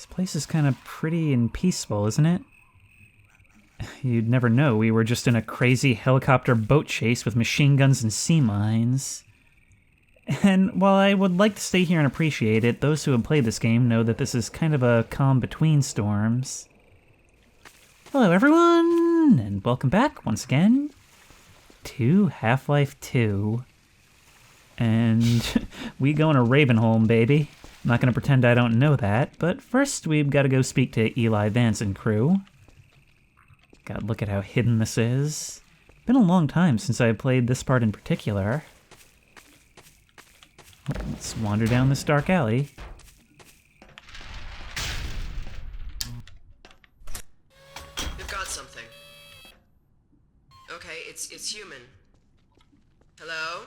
This place is kind of pretty and peaceful, isn't it? You'd never know we were just in a crazy helicopter boat chase with machine guns and sea mines. And while I would like to stay here and appreciate it, those who have played this game know that this is kind of a calm between storms. Hello everyone, and welcome back once again to Half-Life 2. And we going to Ravenholm, baby. I'm not going to pretend I don't know that, but first we've got to go speak to Eli Vance and crew. God, look at how hidden this is. Been a long time since I played this part in particular. Let's wander down this dark alley. We've got something. Okay, it's human. Hello?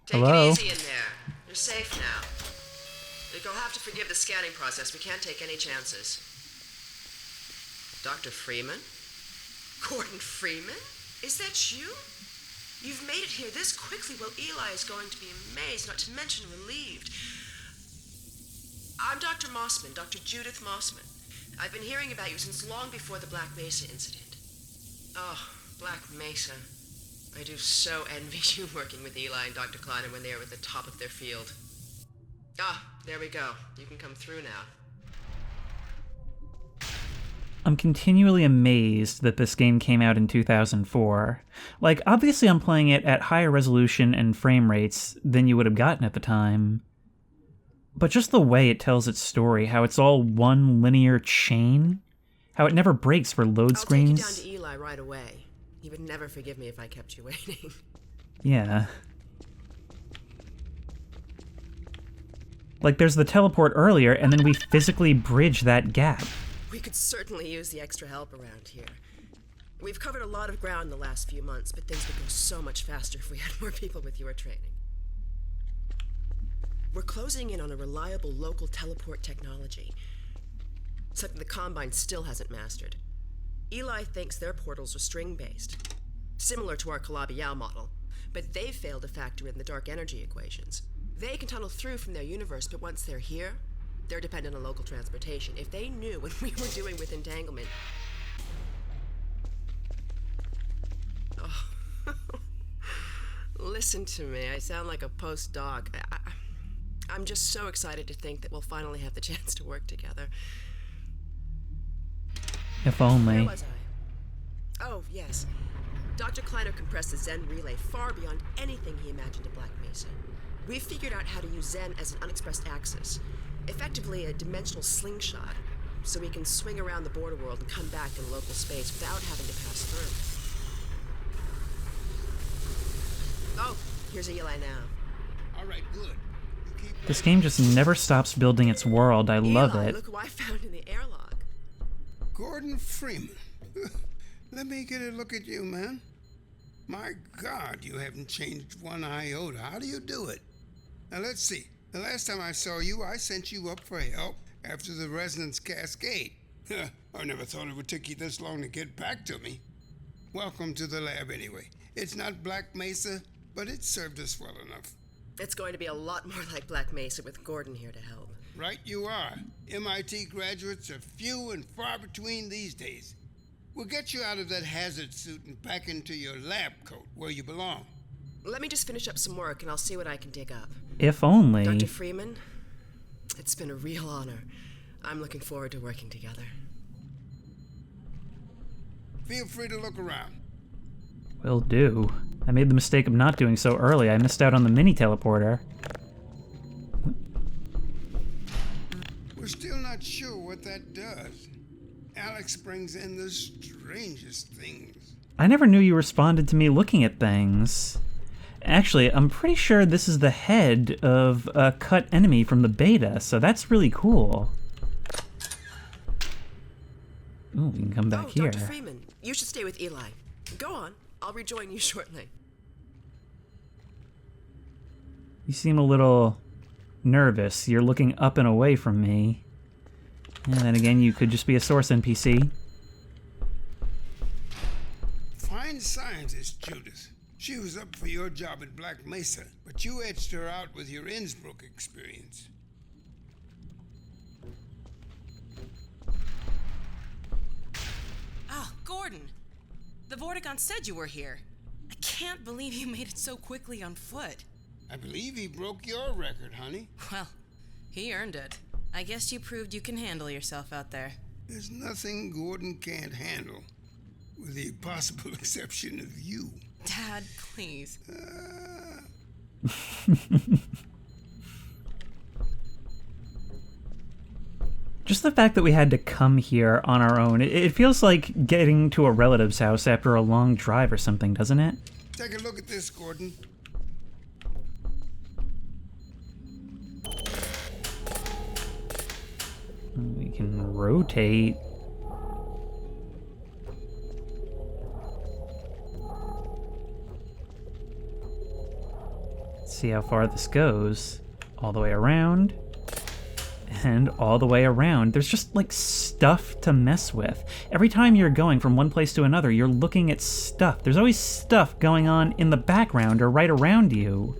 Hello? Take it easy in there. You're safe now. You'll have to forgive the scanning process. We can't take any chances. Dr. Freeman? Gordon Freeman? Is that you? You've made it here this quickly. Well, Eli is going to be amazed, not to mention relieved. I'm Dr. Mossman, Dr. Judith Mossman. I've been hearing about you since long before the Black Mesa incident. Oh, Black Mesa. I do so envy you working with Eli and Dr. Kleiner when they are at the top of their field. Ah, there we go. You can come through now. I'm continually amazed that this game came out in 2004. Like, obviously I'm playing it at higher resolution and frame rates than you would have gotten at the time. But just the way it tells its story, how it's all one linear chain, how it never breaks for load screens. I'll take you down to Eli right away. He would never forgive me if I kept you waiting. Yeah. Like, there's the teleport earlier, and then we physically bridge that gap. We could certainly use the extra help around here. We've covered a lot of ground in the last few months, but things would go so much faster if we had more people with your training. We're closing in on a reliable local teleport technology. Something the Combine still hasn't mastered. Eli thinks their portals are string-based, similar to our Calabi-Yau model, but they've failed to factor in the dark energy equations. They can tunnel through from their universe, but once they're here, they're dependent on local transportation. If they knew what we were doing with entanglement... Oh. Listen to me. I sound like a postdoc. I'm just so excited to think that we'll finally have the chance to work together. If only. Where was I? Oh, yes. Dr. Kleiner compressed the Zen relay far beyond anything he imagined at Black Mesa. We've figured out how to use Zen as an unexpressed axis, effectively a dimensional slingshot, so we can swing around the border world and come back in local space without having to pass through. Oh, here's Eli now. All right, good. This game just never stops building its world. I love Eli, it. look who I found in the airlock. Gordon Freeman. Let me get a look at you, man. My God, you haven't changed one iota. How do you do it? Now, let's see. The last time I saw you, I sent you up for help after the resonance cascade. I never thought it would take you this long to get back to me. Welcome to the lab, anyway. It's not Black Mesa, but it served us well enough. It's going to be a lot more like Black Mesa with Gordon here to help. Right you are. MIT graduates are few and far between these days. We'll get you out of that hazard suit and back into your lab coat where you belong. Let me just finish up some work and I'll see what I can dig up. If only. Dr. Freeman, it's been a real honor. I'm looking forward to working together. Feel free to look around. Will do. I made the mistake of not doing so early. I missed out on the mini teleporter. We're still not sure what that does. Alex brings in the strangest things. I never knew you responded to me looking at things. Actually, I'm pretty sure this is the head of a cut enemy from the beta, so that's really cool. Ooh, we can come back here. Dr. Freeman, you should stay with Eli. Go on. I'll rejoin you shortly. You seem a little nervous. You're looking up and away from me. And then again, you could just be a source NPC. Fine scientist, Judith. She was up for your job at Black Mesa, but you edged her out with your Innsbruck experience. Gordon. The Vortigaunt said you were here. I can't believe you made it so quickly on foot. I believe he broke your record, honey. Well, he earned it. I guess you proved you can handle yourself out there. There's nothing Gordon can't handle, with the possible exception of you. Dad, please. Just the fact that we had to come here on our own, it feels like getting to a relative's house after a long drive or something, doesn't it? Take a look at this, Gordon. We can rotate. Let's see how far this goes. All the way around. And all the way around. There's just like stuff to mess with. Every time you're going from one place to another, you're looking at stuff. There's always stuff going on in the background or right around you.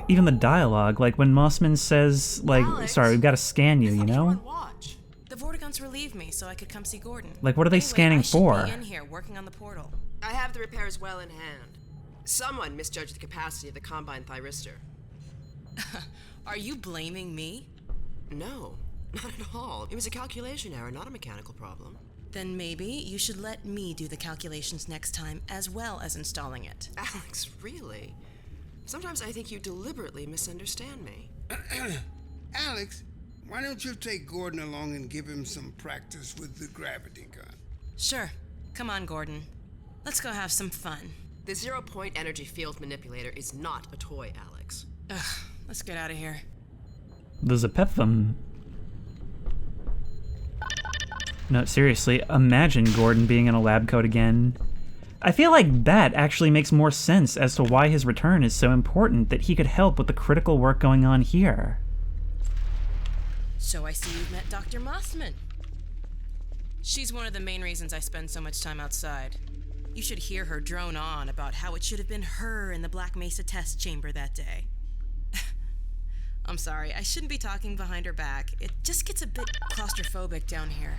Even the dialogue, like when Mossman says, like, Alex, sorry, we've got to scan you, you know? Watch. The Vortigaunts relieved me so I could come see Gordon. Like, what are they scanning I should for? be in here working on the portal. I have the repairs well in hand. Someone misjudged the capacity of the Combine thyristor. Are you blaming me? No, not at all. It was a calculation error, not a mechanical problem. Then maybe you should let me do the calculations next time as well as installing it. Alex, really? Sometimes I think you deliberately misunderstand me. Alex, why don't you take Gordon along and give him some practice with the gravity gun? Sure. Come on, Gordon. Let's go have some fun. The zero-point energy field manipulator is not a toy, Alex. Ugh, let's get out of here. There's a Petham. No, seriously, imagine Gordon being in a lab coat again. I feel like that actually makes more sense as to why his return is so important, that he could help with the critical work going on here. So I see you've met Dr. Mossman. She's one of the main reasons I spend so much time outside. You should hear her drone on about how it should have been her in the Black Mesa test chamber that day. I'm sorry, I shouldn't be talking behind her back. It just gets a bit claustrophobic down here.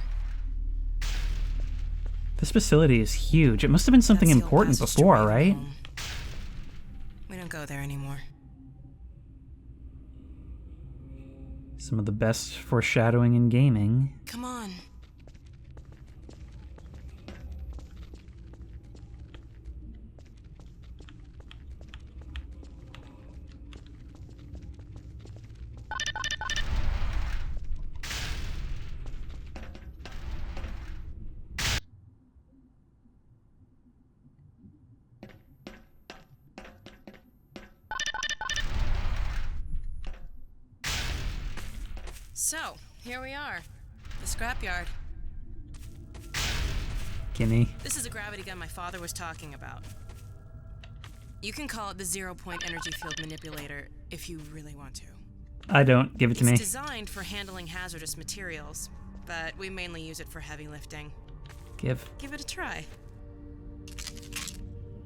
This facility is huge. It must have been something That's the old important passage to before, right? Ravenholm. We don't go there anymore. Some of the best foreshadowing in gaming. Come on. So, here we are. The scrapyard. Gimme. This is a gravity gun my father was talking about. You can call it the zero-point energy field manipulator if you really want to. I don't. Give it to me. It's designed for handling hazardous materials, but we mainly use it for heavy lifting. Give. Give it a try.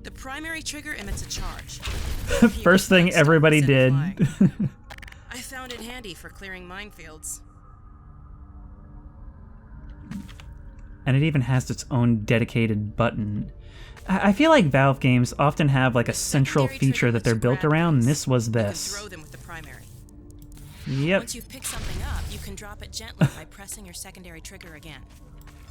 The primary trigger emits a charge. First thing everybody did. I found it handy for clearing minefields. And it even has its own dedicated button. I feel like Valve games often have like a central feature that they're built around, and this was You can this. throw them with the primary. Yep. Once you've picked something up, you can drop it gently by pressing your secondary trigger again.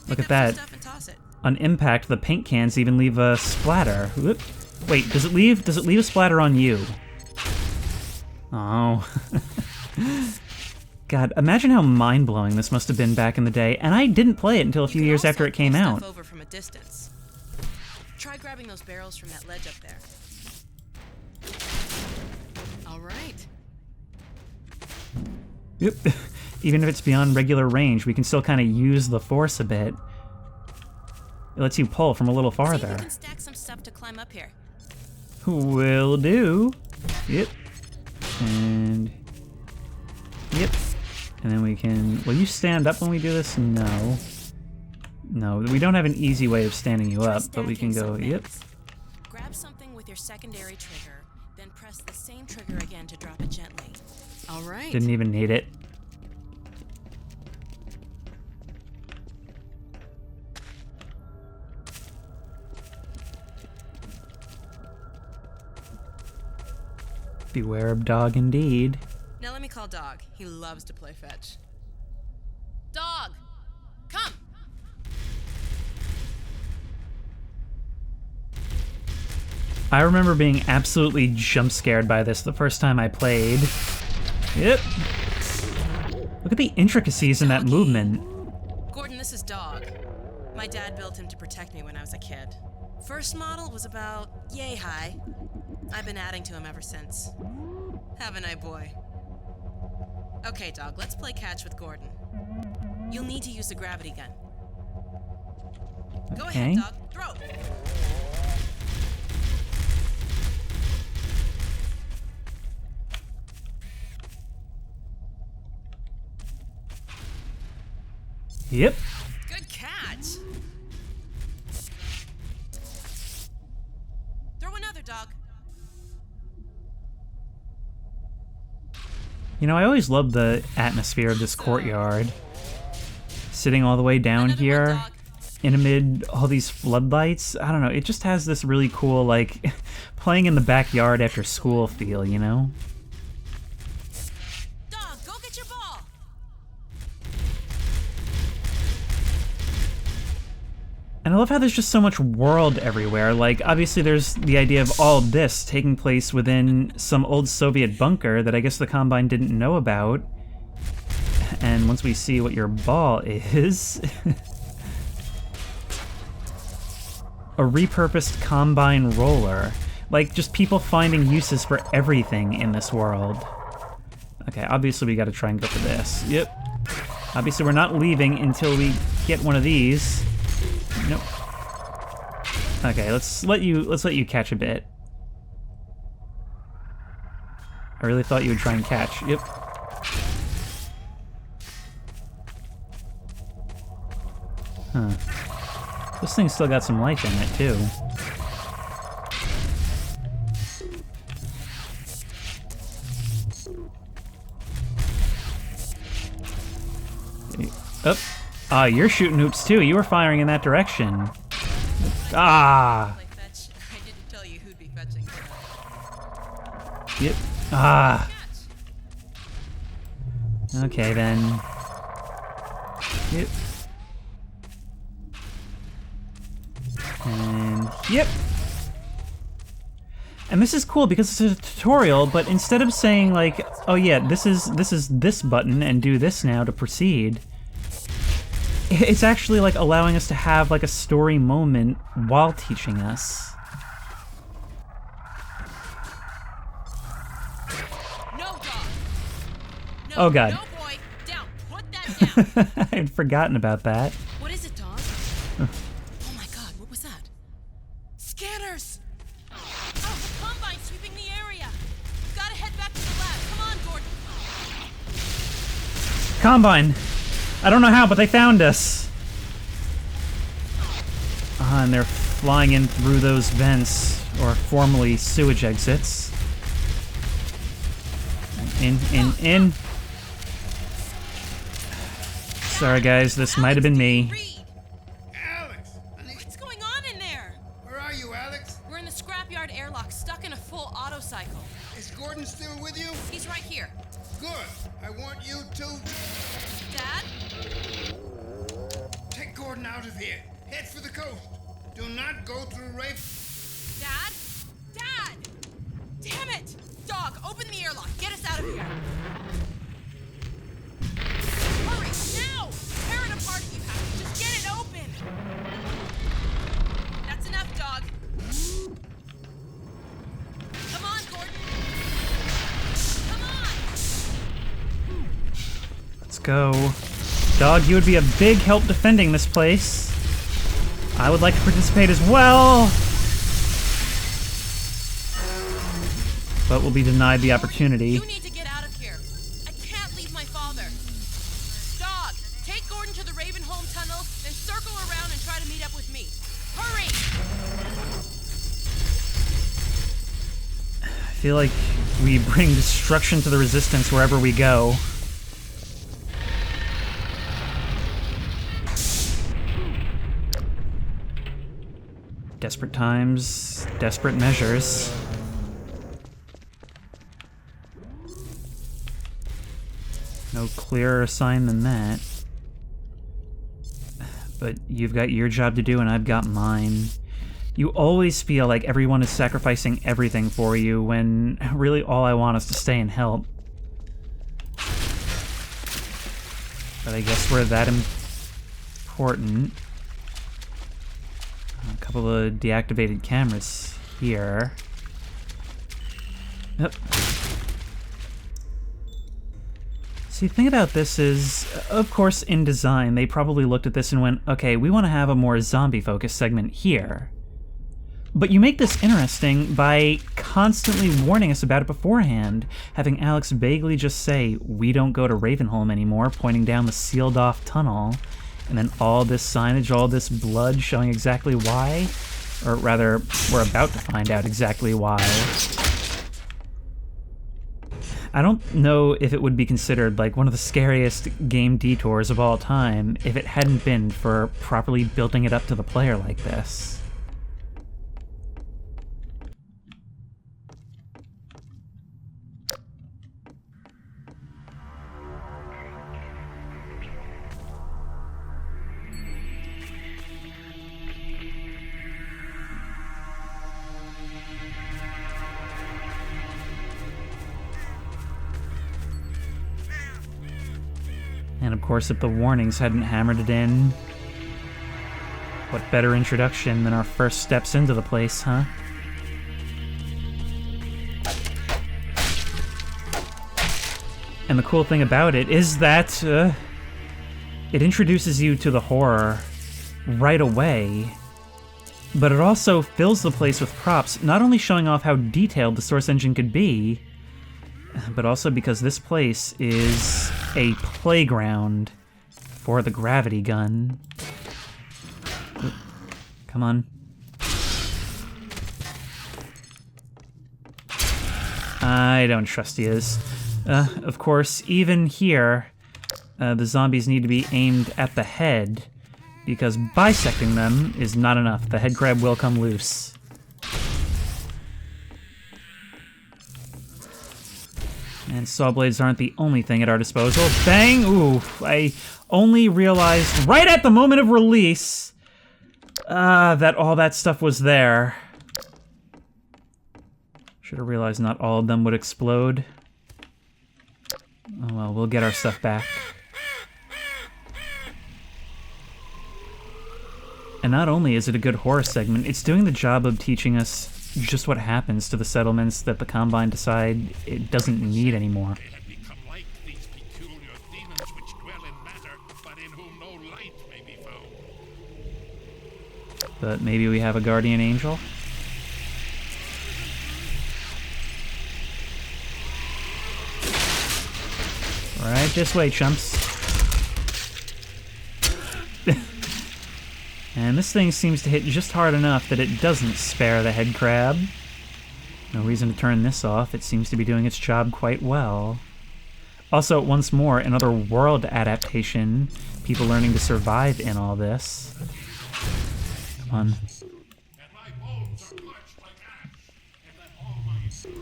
Look Pick at up some that. stuff and toss it. On impact, the paint cans even leave a splatter. Whoop. Wait, does it leave a splatter on you? Oh. God, imagine how mind-blowing this must have been back in the day, and I didn't play it until a You few can years also after it came pull out. stuff over from a distance. Try grabbing those barrels from that ledge up there. All right. Yep. Even if it's beyond regular range, we can still kind of use the force a bit. It lets you pull from a little See if you farther. can stack some stuff to climb up here. Will do. Yep. And... Yep. And then we can... Will you stand up when we do this? No. No, we don't have an easy way of standing you Try up, but we can stacking go, some yep. things. Grab something with your secondary trigger, then press the same trigger again to drop it gently. All right. Didn't even need it. Beware of dog indeed. Now let me call Dog. He loves to play fetch. Dog! Come! I remember being absolutely jump scared by this the first time I played. Yep. Look at the intricacies in that movement. Gordon, this is Dog. My dad built him to protect me when I was a kid. First model was about yay high. I've been adding to him ever since. Haven't I, boy? Okay, Dog, let's play catch with Gordon. You'll need to use the gravity gun. Go Okay. ahead, Dog. Throw! Yep. Good catch! Throw another, Dog. You know, I always loved the atmosphere of this courtyard. Sitting all the way down Another here, one, Dog. in amid all these floodlights. I don't know, it just has this really cool, like, playing in the backyard after school feel, you know? Dog, go get your ball! And I love how there's just so much world everywhere. Like, obviously there's the idea of all of this taking place within some old Soviet bunker that I guess the Combine didn't know about. And once we see what your ball is... a repurposed Combine roller. Like, just people finding uses for everything in this world. Okay, obviously we gotta try and go for this. Yep. Obviously we're not leaving until we get one of these. Nope. Okay, let's let you catch a bit. I really thought you would try and catch. Yep. Huh. This thing's still got some life in it, too. Up. Ah, you're shooting hoops, too. You were firing in that direction. Ah! Play fetch. I didn't tell you who'd be fetching. Yep. Ah! Catch. Okay, then. Yep. And yep. And this is cool because it's a tutorial, but instead of saying like, oh yeah, this is this button and do this now to proceed, it's actually like allowing us to have like a story moment while teaching us. No, Dog! No, Oh, God. No, boy! Down! Put that down! I had forgotten about that. What is it, Dog? Oh my god, what was that? Scanners! Oh, the Combine's sweeping the area! We've gotta head back to the lab. Come on, Gordon! Combine! I don't know how, but they found us! Ah, and they're flying in through those vents, or formerly sewage exits. In. Sorry guys, this might have been me. Reed! Alex! Honey, What's going on in there? where are you, Alex? We're in the scrapyard airlock, stuck in a full auto cycle. Is Gordon still with you? He's right here. Good. I want you to Dad? take Gordon out of here. Head for the coast. Do not go through Rafe. Dad? Dad! Damn it! Dog, open the airlock. Get us out of here. Hurry, now! Tear it apart if you have to. Just get it open. That's enough, Dog. Come on, Gordon. Come on! Let's go. Dog, you would be a big help defending this place. I would like to participate as well. But we'll be denied the opportunity. You need to get out of here. I can't leave my father. Dog, take Gordon to the Ravenholm tunnel, then circle around and try to meet up with me. Hurry! I feel like we bring destruction to the Resistance wherever we go. Desperate times, desperate measures. No clearer sign than that. But you've got your job to do and I've got mine. You always feel like everyone is sacrificing everything for you when really all I want is to stay and help. But I guess we're that important. A couple of deactivated cameras here. Yep. See, the thing about this is, of course, in design, they probably looked at this and went, okay, we want to have a more zombie-focused segment here. But you make this interesting by constantly warning us about it beforehand, having Alex vaguely just say, we don't go to Ravenholm anymore, pointing down the sealed-off tunnel, and then all this signage, all this blood showing exactly why, or rather, we're about to find out exactly why. I don't know if it would be considered like one of the scariest game detours of all time if it hadn't been for properly building it up to the player like this. And of course, if the warnings hadn't hammered it in, what better introduction than our first steps into the place, huh? And the cool thing about it is that it introduces you to the horror right away, but it also fills the place with props, not only showing off how detailed the source engine could be, but also because this place is a playground for the gravity gun. Oop, come on. I don't trust yous. Of course, even here, the zombies need to be aimed at the head, because bisecting them is not enough. The head crab will come loose. And saw blades aren't the only thing at our disposal. Bang! Ooh, I only realized right at the moment of release that all that stuff was there. Should have realized not all of them would explode. Oh well, we'll get our stuff back. And not only is it a good horror segment, it's doing the job of teaching us just what happens to the settlements that the Combine decide it doesn't need anymore. They have become like these peculiar demons which dwell in matter, but in whom no light may be found. But maybe we have a guardian angel? Right this way, chumps. And this thing seems to hit just hard enough that it doesn't spare the head crab. No reason to turn this off. It seems to be doing its job quite well. Also, once more, another world adaptation. People learning to survive in all this. Come on. And my bones are parched like ash, and let all my reach me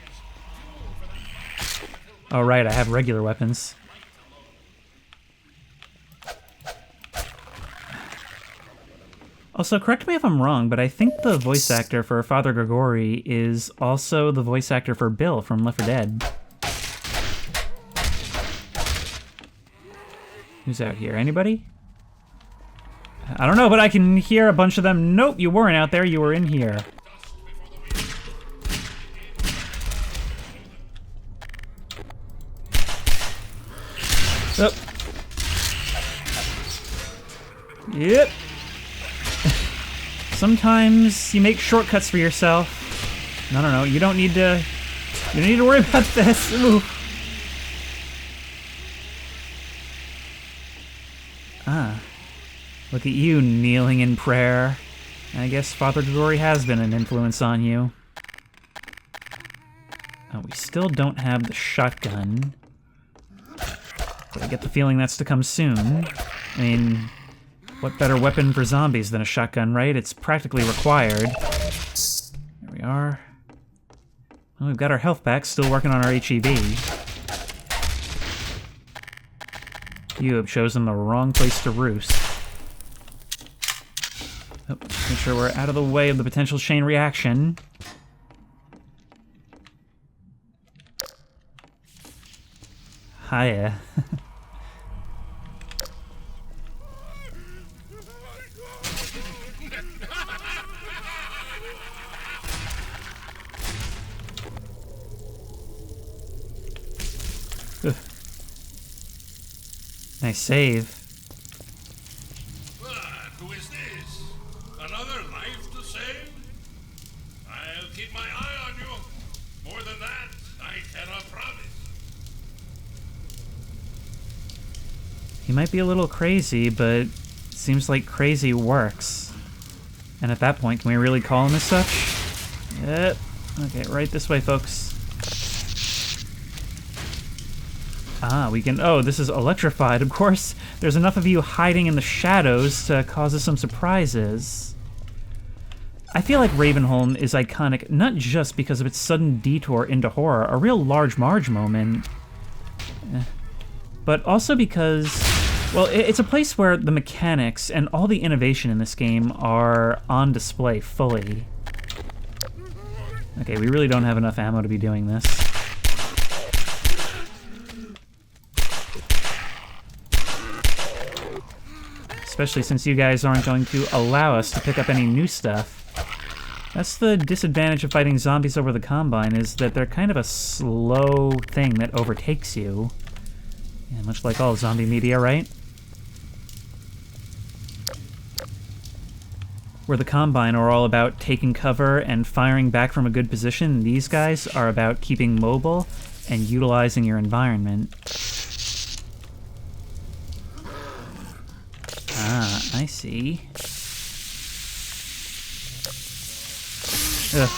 as fuel for that fire that will Oh right, I have regular weapons. Also, correct me if I'm wrong, but I think the voice actor for Father Gregory is also the voice actor for Bill from Left 4 Dead. Who's out here? Anybody? I don't know, but I can hear a bunch of them. Nope, you weren't out there. You were in here. Oh. Yep. Sometimes you make shortcuts for yourself. No, you don't need to worry about this. Ooh. Ah. Look at you kneeling in prayer. I guess Father Gregory has been an influence on you. Oh, we still don't have the shotgun. But I get the feeling that's to come soon. I mean, what better weapon for zombies than a shotgun, right? It's practically required. There we are. Well, we've got our health back, still working on our HEV. You have chosen the wrong place to roost. Oh, make sure we're out of the way of the potential chain reaction. Hiya. Nice save. Who is this? Another life to save? I'll keep my eye on you. More than that, I cannot promise. He might be a little crazy, but seems like crazy works. And at that point, can we really call him as such? Yep. Okay, right this way, folks. Ah, we can... Oh, this is electrified, of course. There's enough of you hiding in the shadows to cause us some surprises. I feel like Ravenholm is iconic not just because of its sudden detour into horror, a real Large Marge moment, but also because, well, it's a place where the mechanics and all the innovation in this game are on display fully. Okay, we really don't have enough ammo to be doing this. Especially since you guys aren't going to allow us to pick up any new stuff. That's the disadvantage of fighting zombies over the Combine, is that they're kind of a slow thing that overtakes you. Yeah, much like all zombie media, right? Where the Combine are all about taking cover and firing back from a good position, these guys are about keeping mobile and utilizing your environment. Ah, I see. Ugh.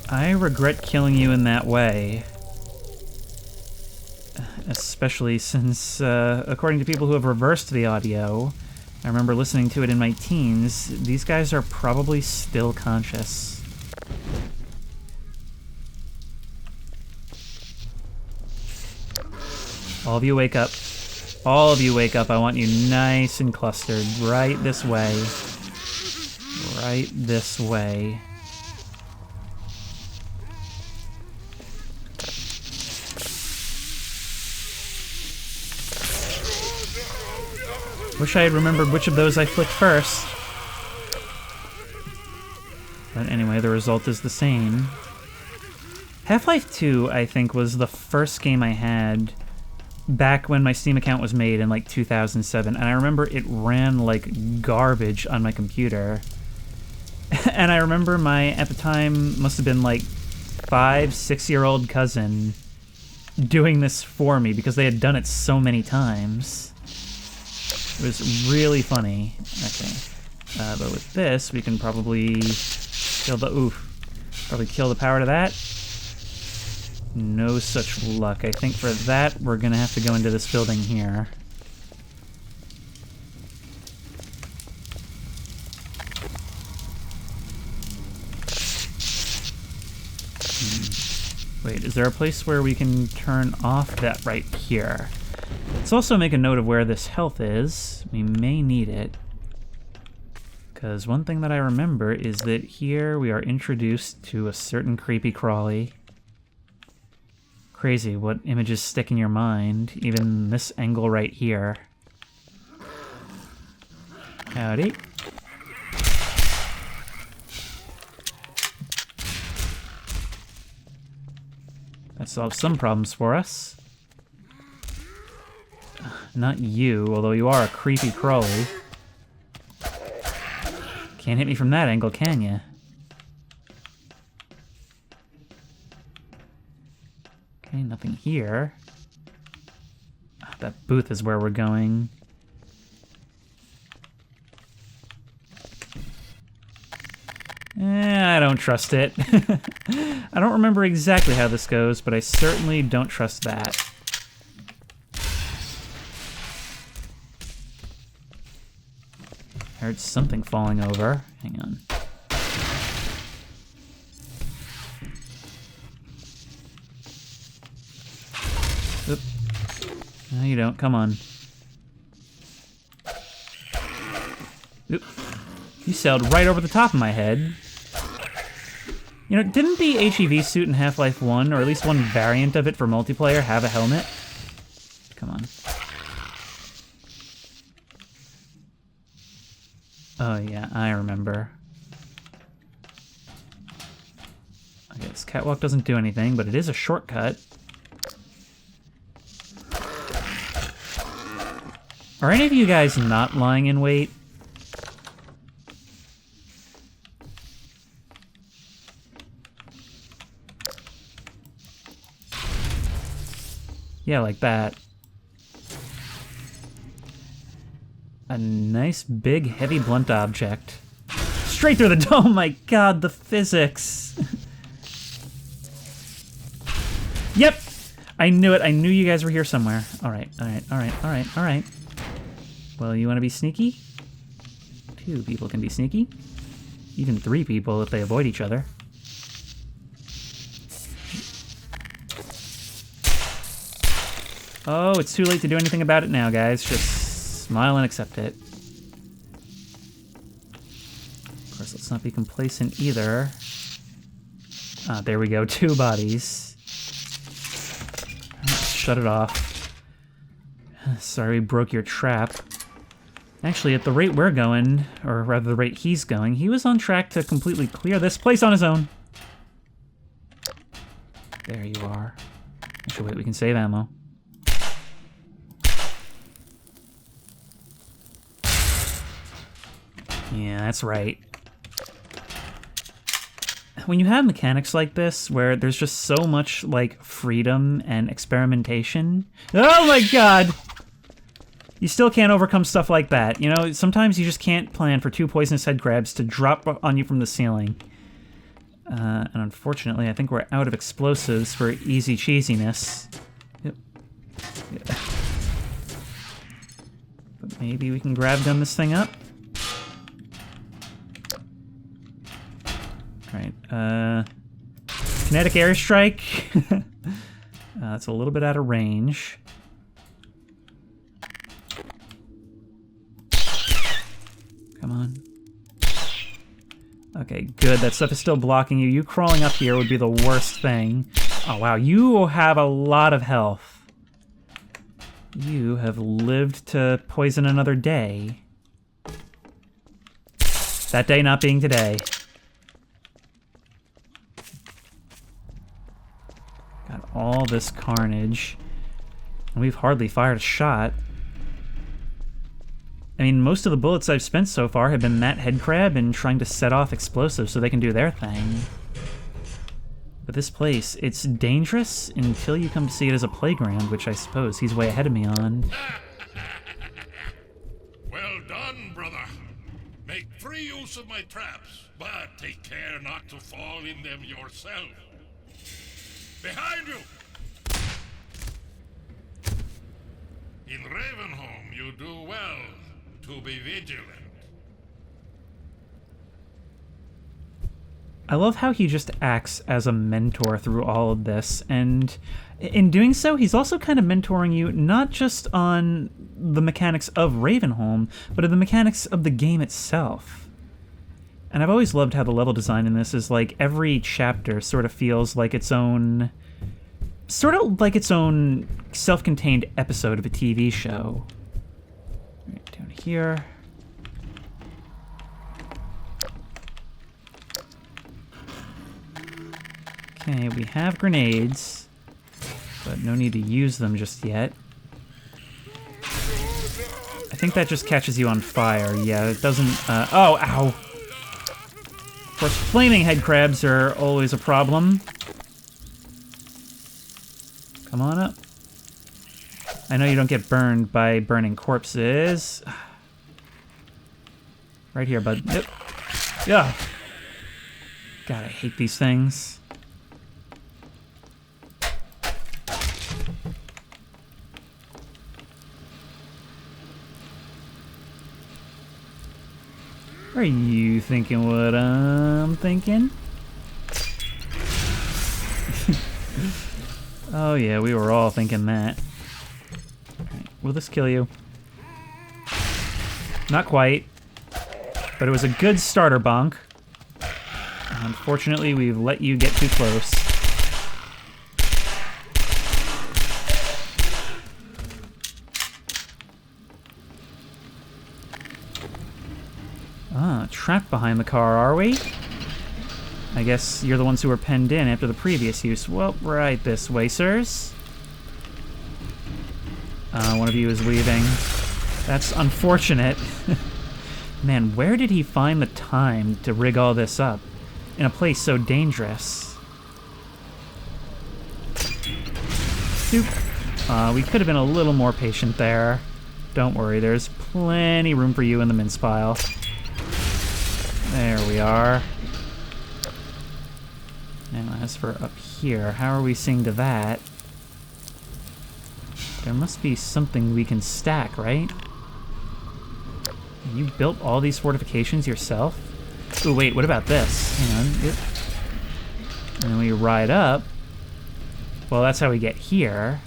I regret killing you in that way. Especially since, according to people who have reversed the audio, I remember listening to it in my teens, these guys are probably still conscious. All of you wake up. All of you wake up. I want you nice and clustered. Right this way. Right this way. Wish I had remembered which of those I flicked first. But anyway, the result is the same. Half-Life 2, I think, was the first game I had back when my Steam account was made in like 2007, and I remember it ran like garbage on my computer. And I remember my, at the time, must have been like 5-6-year-old cousin doing this for me because they had done it so many times. It was really funny. Okay. But with this, we can probably kill the... Oof. Probably kill the power to that. No such luck. I think for that, we're gonna have to go into this building here. Wait, is there a place where we can turn off that right here? Let's also make a note of where this health is. We may need it. Because one thing that I remember is that here we are introduced to a certain creepy crawly. Crazy what images stick in your mind, even this angle right here. Howdy. That solves some problems for us. Not you, although you are a creepy crawly. Can't hit me from that angle, can ya? Okay, nothing here. That booth is where we're going. I don't trust it. I don't remember exactly how this goes, but I certainly don't trust that. heard something falling over. Hang on. Oop. No, you don't. Come on. Oop. You sailed right over the top of my head. You know, didn't the HEV suit in Half-Life 1, or at least one variant of it for multiplayer, have a helmet? Come on. Oh yeah, I remember. Okay, this catwalk doesn't do anything, but it is a shortcut. Are any of you guys not lying in wait? Yeah, like that. A nice, big, heavy, blunt object. Straight through the dome! Oh my god, the physics! Yep! I knew it. I knew you guys were here somewhere. Alright, alright, alright, alright, alright. Well, you want to be sneaky? 2 people can be sneaky. Even 3 people if they avoid each other. Oh, it's too late to do anything about it now, guys. Just smile and accept it. Of course, let's not be complacent either. Ah, there we go. 2 bodies. Shut it off. Sorry we broke your trap. Actually, at the rate we're going, or rather the rate he's going, he was on track to completely clear this place on his own. There you are. Actually, wait, we can save ammo. Yeah, that's right. When you have mechanics like this, where there's just so much, like, freedom and experimentation... Oh my god! You still can't overcome stuff like that. You know, sometimes you just can't plan for 2 poisonous head crabs to drop on you from the ceiling. And unfortunately, I think we're out of explosives for easy cheesiness. Yep. Yeah. But maybe we can grab gun this thing up. Alright, kinetic airstrike. That's a little bit out of range. Come on. Okay, good. That stuff is still blocking you. You crawling up here would be the worst thing. Oh, wow. You have a lot of health. You have lived to poison another day. That day not being today. Got all this carnage. And we've hardly fired a shot. I mean, most of the bullets I've spent so far have been that headcrab and trying to set off explosives so they can do their thing. But this place, it's dangerous until you come to see it as a playground, which I suppose he's way ahead of me on. Well done, brother. Make free use of my traps, but take care not to fall in them yourself. Behind you! In Ravenholm, you do well to be vigilant. I love how he just acts as a mentor through all of this, and in doing so, he's also kind of mentoring you not just on the mechanics of Ravenholm, but of the mechanics of the game itself. And I've always loved how the level design in this is like every chapter sort of feels like its own... sort of like its own self-contained episode of a TV show. Right, down here. Okay, we have grenades, but no need to use them just yet. I think that just catches you on fire. Yeah, it doesn't... oh, ow! Of course, flaming head crabs are always a problem. Come on up. I know you don't get burned by burning corpses. Right here, bud. Yep. Yeah. God, I hate these things. Are you thinking what I'm thinking? Oh yeah, we were all thinking that. Right, will this kill you? Not quite. But it was a good starter bonk. Unfortunately, we've let you get too close. Ah, trapped behind the car, are we? I guess you're the ones who were penned in after the previous use. Well, right this way, sirs. One of you is leaving. That's unfortunate. Man, where did he find the time to rig all this up? In a place so dangerous. Soup. We could have been a little more patient there. Don't worry, there's plenty room for you in the mince pile. There we are. Now, as for up here, how are we seeing to that? There must be something we can stack, right? You built all these fortifications yourself? Ooh, wait, what about this? Hang on. Yep. And then we ride up. Well, that's how we get here.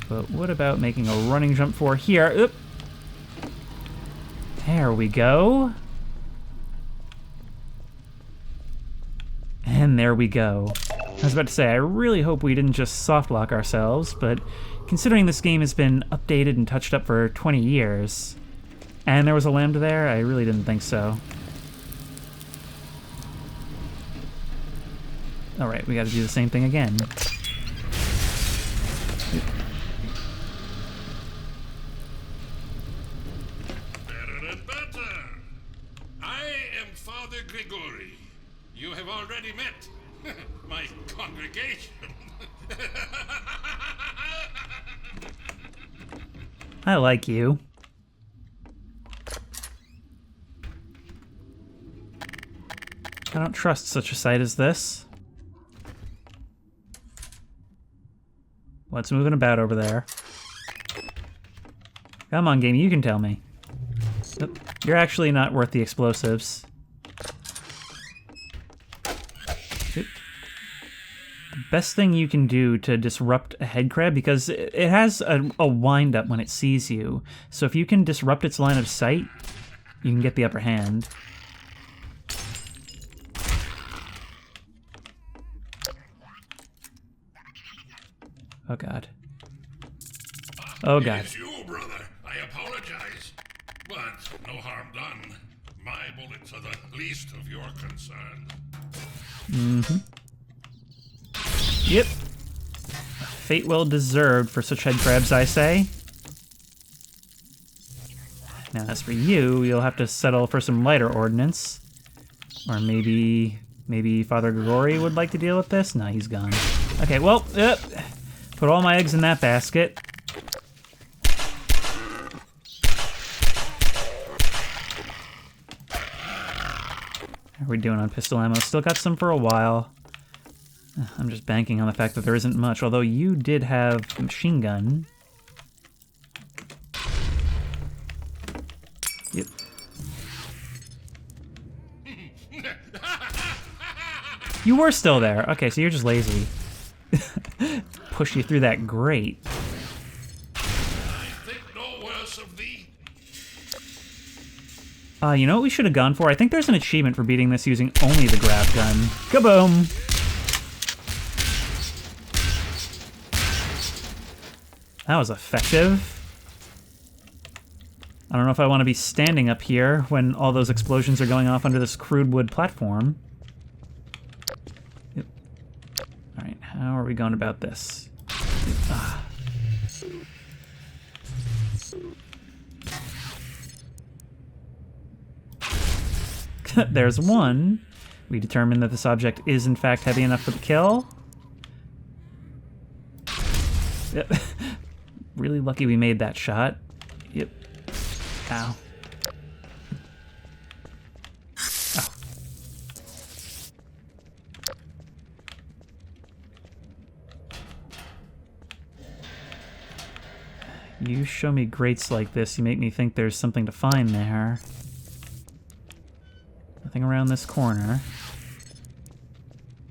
But what about making a running jump for here? Oop. There we go. And there we go. I was about to say, I really hope we didn't just soft lock ourselves, but considering this game has been updated and touched up for 20 years, and there was a lambda there, I really didn't think so. Alright, we gotta do the same thing again. Better and better. I am Father Grigori. You have already met my congregation. I like you. I don't trust such a sight as this. What's moving about over there? Come on, game, you can tell me. Nope. You're actually not worth the explosives. Oop. Best thing you can do to disrupt a head crab, because it has a wind-up when it sees you. So if you can disrupt its line of sight, you can get the upper hand. Oh god. Oh god. It's you, brother. I apologize. But no harm done. My bullets are the least of your concern. Mm-hmm. Yep. Fate well deserved for such head crabs, I say. Now, as for you, you'll have to settle for some lighter ordnance. Or maybe Father Grigori would like to deal with this? No, he's gone. Okay, well, put all my eggs in that basket. How are we doing on pistol ammo? Still got some for a while. I'm just banking on the fact that there isn't much, although you did have a machine gun. Yep. You were still there. Okay, so you're just lazy. Push you through that grate. I think no worse of thee. You know what we should have gone for? I think there's an achievement for beating this using only the grab gun. Kaboom! That was effective. I don't know if I want to be standing up here when all those explosions are going off under this crude wood platform. Yep. Alright, how are we going about this? Ah. There's one. We determined that this object is in fact heavy enough for the kill. Yep. Really lucky we made that shot. Yep. Ow. Ow. You show me grates like this, you make me think there's something to find there. Nothing around this corner.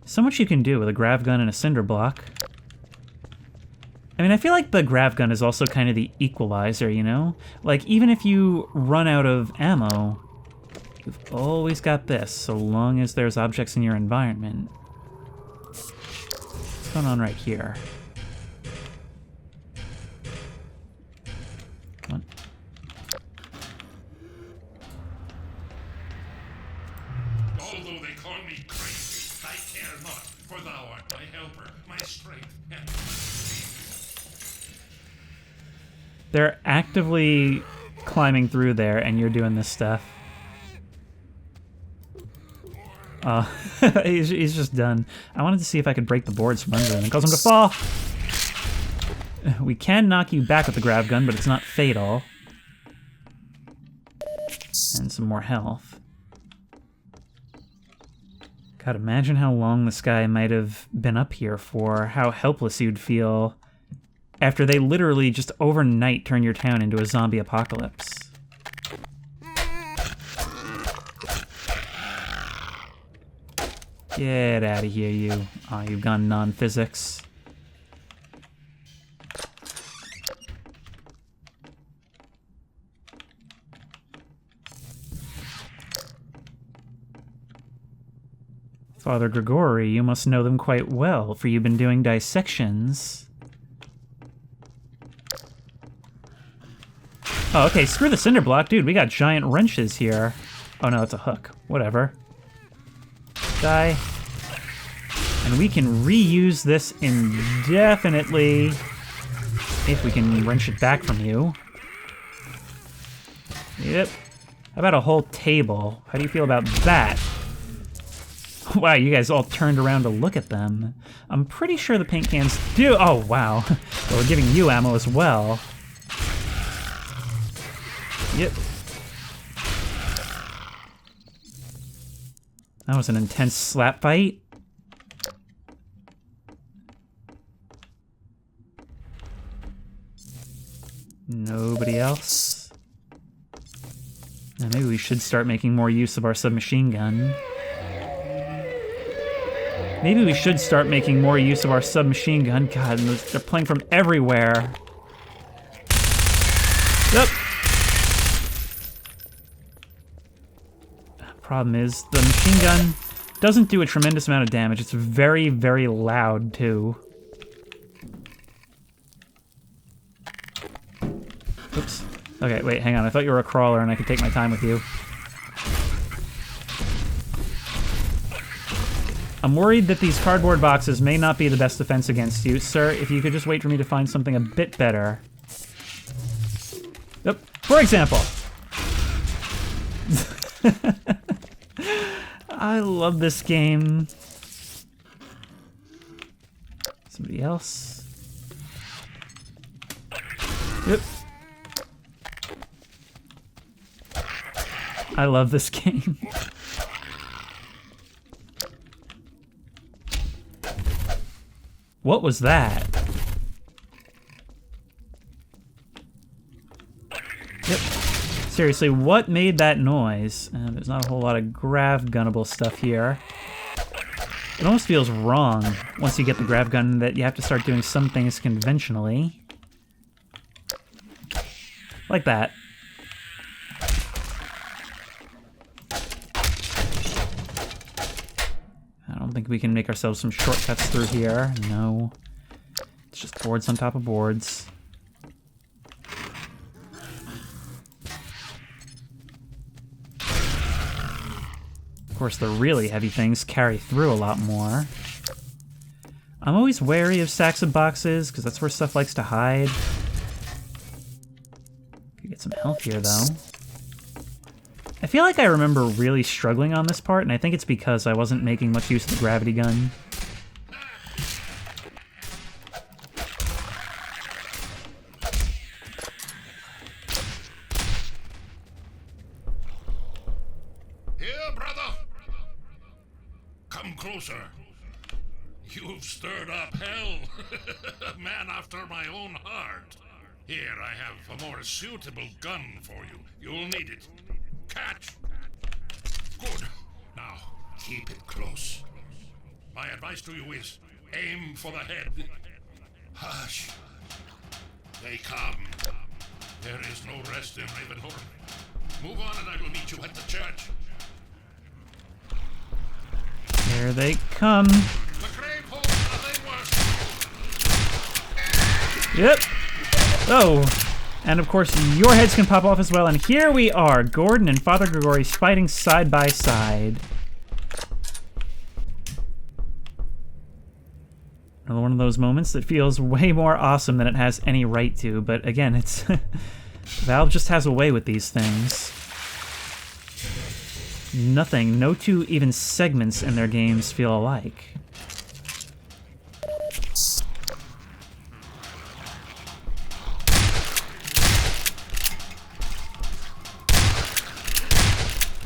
So much you can do with a grav gun and a cinder block. I mean, I feel like the grav gun is also kind of the equalizer, you know? Like, even if you run out of ammo, you've always got this, so long as there's objects in your environment. What's going on right here? Come on. Although they call me crazy, I care not, for thou art my helper, my strength, and They're actively climbing through there, and you're doing this stuff. He's just done. I wanted to see if I could break the boards from under him and cause him to fall. We can knock you back with the grav gun, but it's not fatal. And some more health. God, imagine how long this guy might have been up here for, how helpless you'd feel after they literally just overnight turn your town into a zombie apocalypse. Get out of here, you. Oh, you've gone non-physics. Father Grigori, you must know them quite well, for you've been doing dissections. Oh, okay, screw the cinder block. Dude, we got giant wrenches here. Oh no, it's a hook. Whatever. Die. And we can reuse this indefinitely if we can wrench it back from you. Yep. How about a whole table? How do you feel about that? Wow, you guys all turned around to look at them. I'm pretty sure the paint cans do. Oh, wow. Well, we're giving you ammo as well. Yep. That was an intense slap fight. Nobody else? Now maybe we should start making more use of our submachine gun. Maybe we should start making more use of our submachine gun. God, they're playing from everywhere. Yep. Problem is, the machine gun doesn't do a tremendous amount of damage. It's very, very loud, too. Oops. Okay, wait, hang on. I thought you were a crawler and I could take my time with you. I'm worried that these cardboard boxes may not be the best defense against you. Sir, if you could just wait for me to find something a bit better. Yep. For example. I love this game. Somebody else? Yep. I love this game. What was that? Yep. Seriously, what made that noise? There's not a whole lot of grav gunnable stuff here. It almost feels wrong once you get the grav gun that you have to start doing some things conventionally. Like that. I don't think we can make ourselves some shortcuts through here. No. It's just boards on top of boards. Of course, the really heavy things carry through a lot more. I'm always wary of stacks of boxes, because that's where stuff likes to hide. Could get some health here, though. I feel like I remember really struggling on this part, and I think it's because I wasn't making much use of the gravity gun. Here, brother. Come closer. You've stirred up hell. A man after my own heart. Here, I have a more suitable gun for you. You'll need it. Catch. Good. Keep it close. My advice to you is aim for the head. Hush. They come. There is no rest in Ravenholm. Move on and I will meet you at the church. Here they come. The grave holds nothing worse. Yep. Oh. And of course, your heads can pop off as well. And here we are, Gordon and Father Gregory's fighting side by side. Another one of those moments that feels way more awesome than it has any right to. But again, it's Valve just has a way with these things. Nothing, no two even segments in their games feel alike.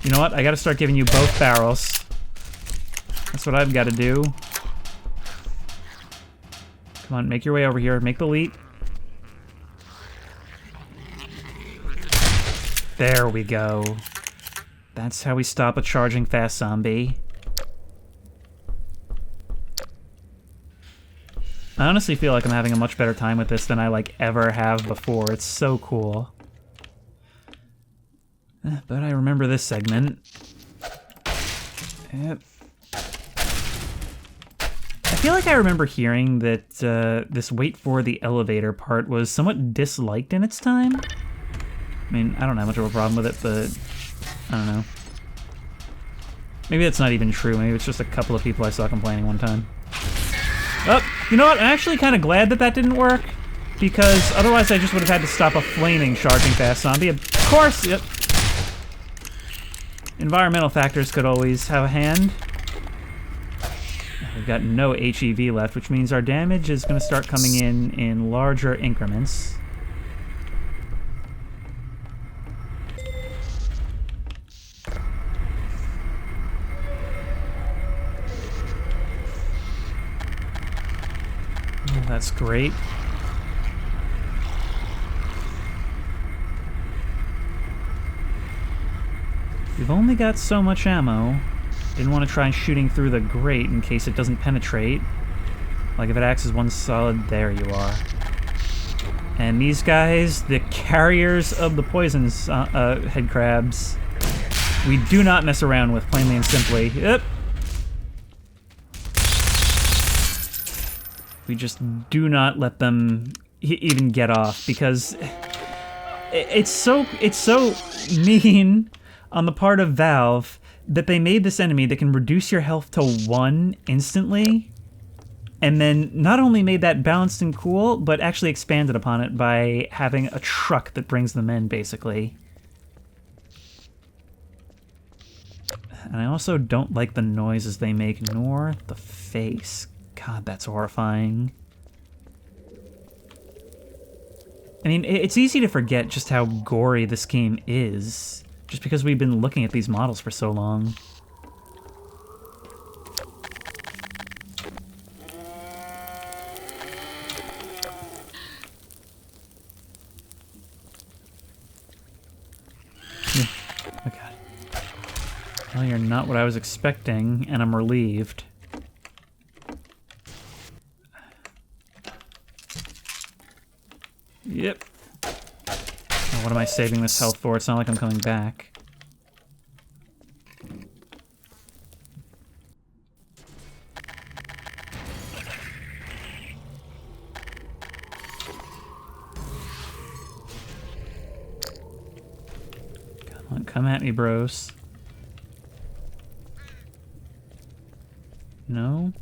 You know what? I gotta start giving you both barrels. That's what I've gotta do. Come on, make your way over here. Make the leap. There we go. That's how we stop a charging fast zombie. I honestly feel like I'm having a much better time with this than I ever have before. It's so cool. But I remember this segment. Yep. I feel like I remember hearing that this wait for the elevator part was somewhat disliked in its time. I mean, I don't have much of a problem with it, but I don't know. Maybe that's not even true. Maybe it's just a couple of people I saw complaining one time. Oh, you know what? I'm actually kind of glad that that didn't work, because otherwise I just would have had to stop a flaming charging fast zombie. Of course, yep. Environmental factors could always have a hand. We've got no HEV left, which means our damage is going to start coming in larger increments. Oh, that's great. We've only got so much ammo. Didn't want to try shooting through the grate in case it doesn't penetrate. Like if it acts as one solid, there you are. And these guys, the carriers of the poisons, head crabs, we do not mess around with, plainly and simply. Yep. We just do not let them even get off, because it's so mean on the part of Valve that they made this enemy that can reduce your health to 1 instantly, and then not only made that balanced and cool, but actually expanded upon it by having a truck that brings them in, basically. And I also don't like the noises they make, nor the face. God, that's horrifying. I mean, it's easy to forget just how gory this game is, just because we've been looking at these models for so long. Oh god. Well, you're not what I was expecting, and I'm relieved. Yep. Oh, what am I saving this health for? It's not like I'm coming back. Come on, come at me, bros. No?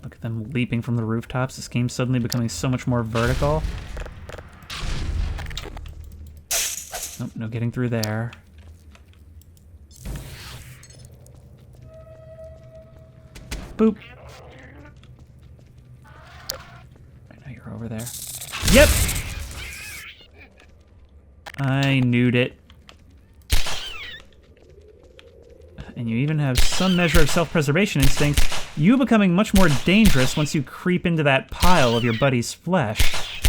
Look at them leaping from the rooftops. This game's suddenly becoming so much more vertical. Nope, no getting through there. Boop. I know you're over there. Yep! I knew it. And you even have some measure of self-preservation instinct. You becoming much more dangerous once you creep into that pile of your buddy's flesh.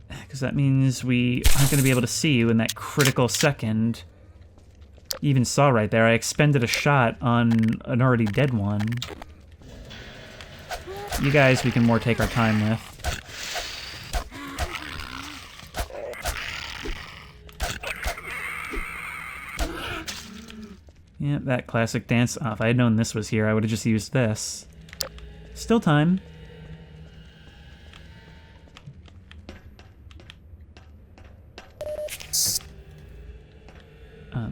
Because because that means we aren't going to be able to see you in that critical second. You even saw right there, I expended a shot on an already dead one. You guys, we can more take our time with. Yeah, that classic dance. Oh, if I had known this was here, I would have just used this. Still time.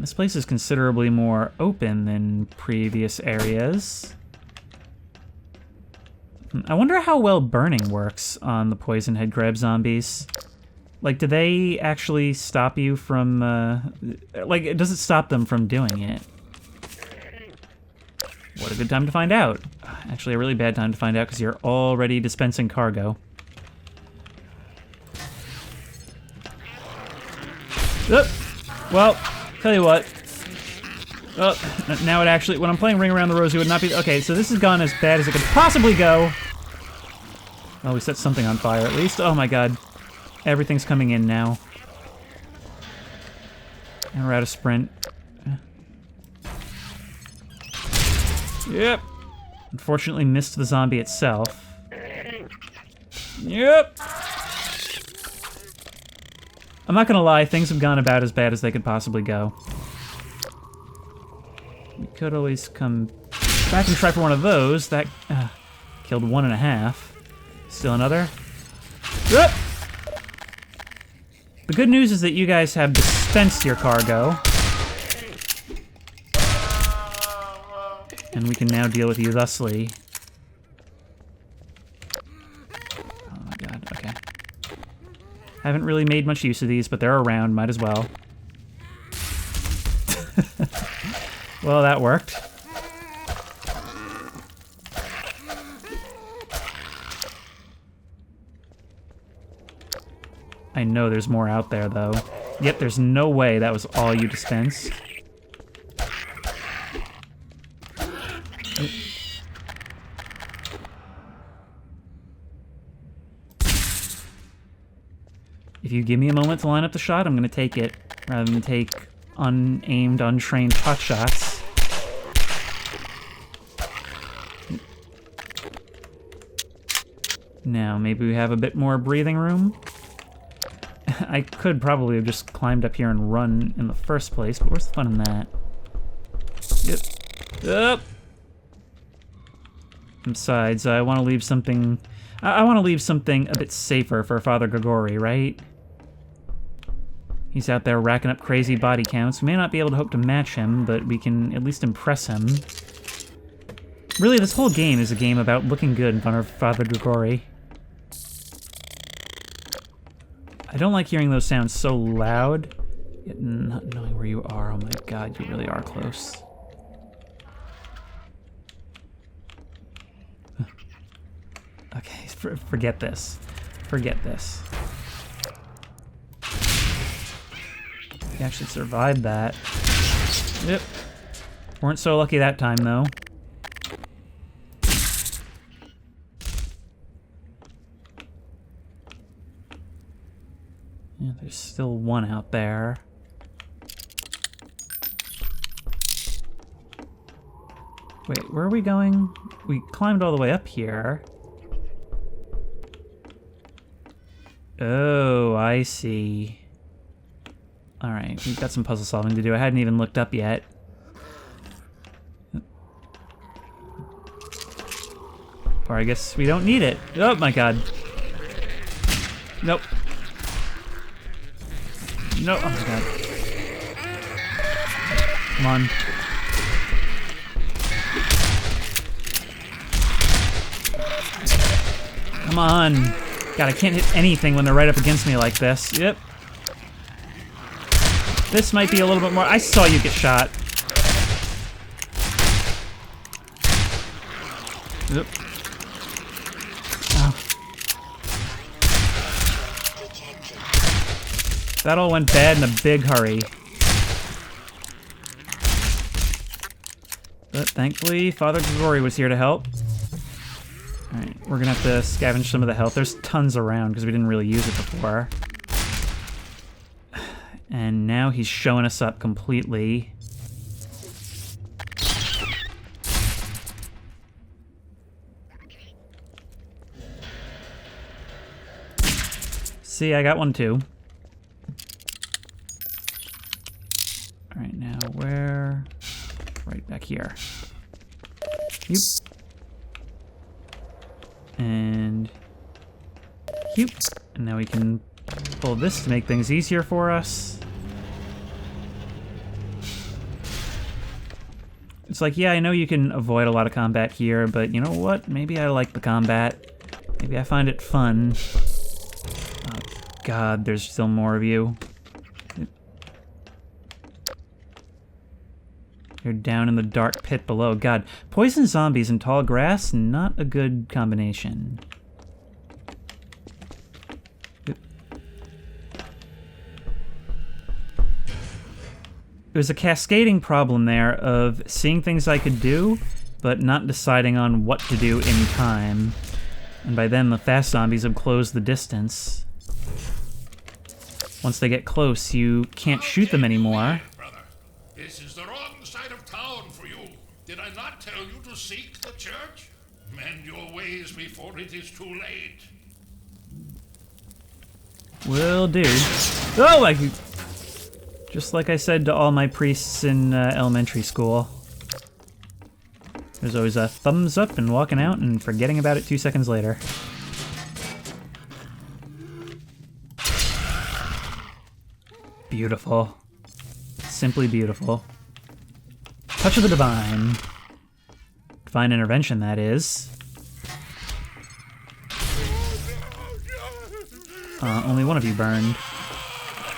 This place is considerably more open than previous areas. I wonder how well burning works on the poison head grab zombies. Like, do they actually stop you from, like, does it stop them from doing it? What a good time to find out. Actually, a really bad time to find out because you're already dispensing cargo. Oop. Well, tell you what. Oh, now it actually, when I'm playing Ring Around the Rosie, it would not be, okay, so this has gone as bad as it could possibly go. Oh, we set something on fire at least. Oh my god. Everything's coming in now. And we're out of sprint. Yep. Unfortunately missed the zombie itself. Yep. I'm not gonna lie, things have gone about as bad as they could possibly go. We could always come back and try for one of those. That killed 1.5. Still another. Yep. The good news is that you guys have dispensed your cargo. And we can now deal with you thusly. Oh my god, okay. Haven't really made much use of these, but they're around, might as well. Well, that worked. I know there's more out there, though. Yep, there's no way that was all you dispensed. If you give me a moment to line up the shot, I'm gonna take it, rather than take unaimed, untrained pot shots. Now, maybe we have a bit more breathing room. I could probably have just climbed up here and run in the first place, but where's the fun in that? Yep. Up. Besides, I want to leave something... I want to leave something a bit safer for Father Grigori, right? He's out there racking up crazy body counts. We may not be able to hope to match him, but we can at least impress him. Really, this whole game is a game about looking good in front of Father Grigori. I don't like hearing those sounds so loud, yet not knowing where you are. Oh my god, you really are close. Okay, forget this. Forget this. You actually survived that. Yep. Weren't so lucky that time, though. Yeah, there's still one out there. Wait, where are we going? We climbed all the way up here. Oh, I see. Alright, we've got some puzzle solving to do. I hadn't even looked up yet. Or I guess we don't need it. Oh my god. Nope. No, oh my god. Come on. Come on. God, I can't hit anything when they're right up against me like this. Yep. This might be a little bit more... I saw you get shot. Yep. Oh. That all went bad in a big hurry. But thankfully, Father Grigori was here to help. Alright, we're gonna have to scavenge some of the health. There's tons around because we didn't really use it before. And now he's showing us up completely. See, I got one too. Alright, now where? Right back here. Yoop. And yoop. And now we can pull this to make things easier for us. It's like, yeah, I know you can avoid a lot of combat here, but you know what? Maybe I like the combat. Maybe I find it fun. Oh, God, there's still more of you. You're down in the dark pit below. God, poison zombies and tall grass, not a good combination. There's a cascading problem there of seeing things I could do, but not deciding on what to do in time. And by then, the fast zombies have closed the distance. Once they get close, you can't shoot them anymore. Brother, this is the wrong side of town for you. Did I not tell you to seek the church? Mend your ways before it is too late. Will do. Oh, just like I said to all my priests in elementary school. There's always a thumbs up and walking out and forgetting about it 2 seconds later. Beautiful. Simply beautiful. Touch of the divine. Divine intervention, that is. Only one of you burned.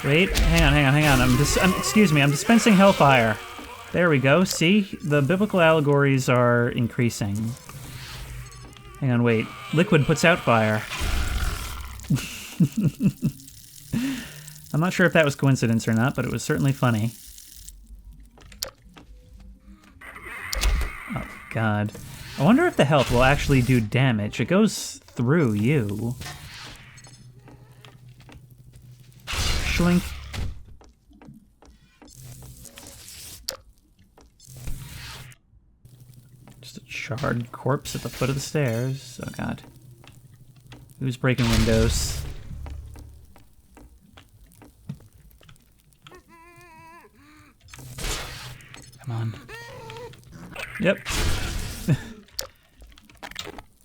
Wait, hang on. Excuse me, I'm dispensing hellfire. There we go. See? The biblical allegories are increasing. Hang on, wait. Liquid puts out fire. I'm not sure if that was coincidence or not, but it was certainly funny. Oh, God. I wonder if the health will actually do damage. It goes through you. Schlink. Just a charred corpse at the foot of the stairs. Oh, God. Who's breaking windows? Come on. Yep.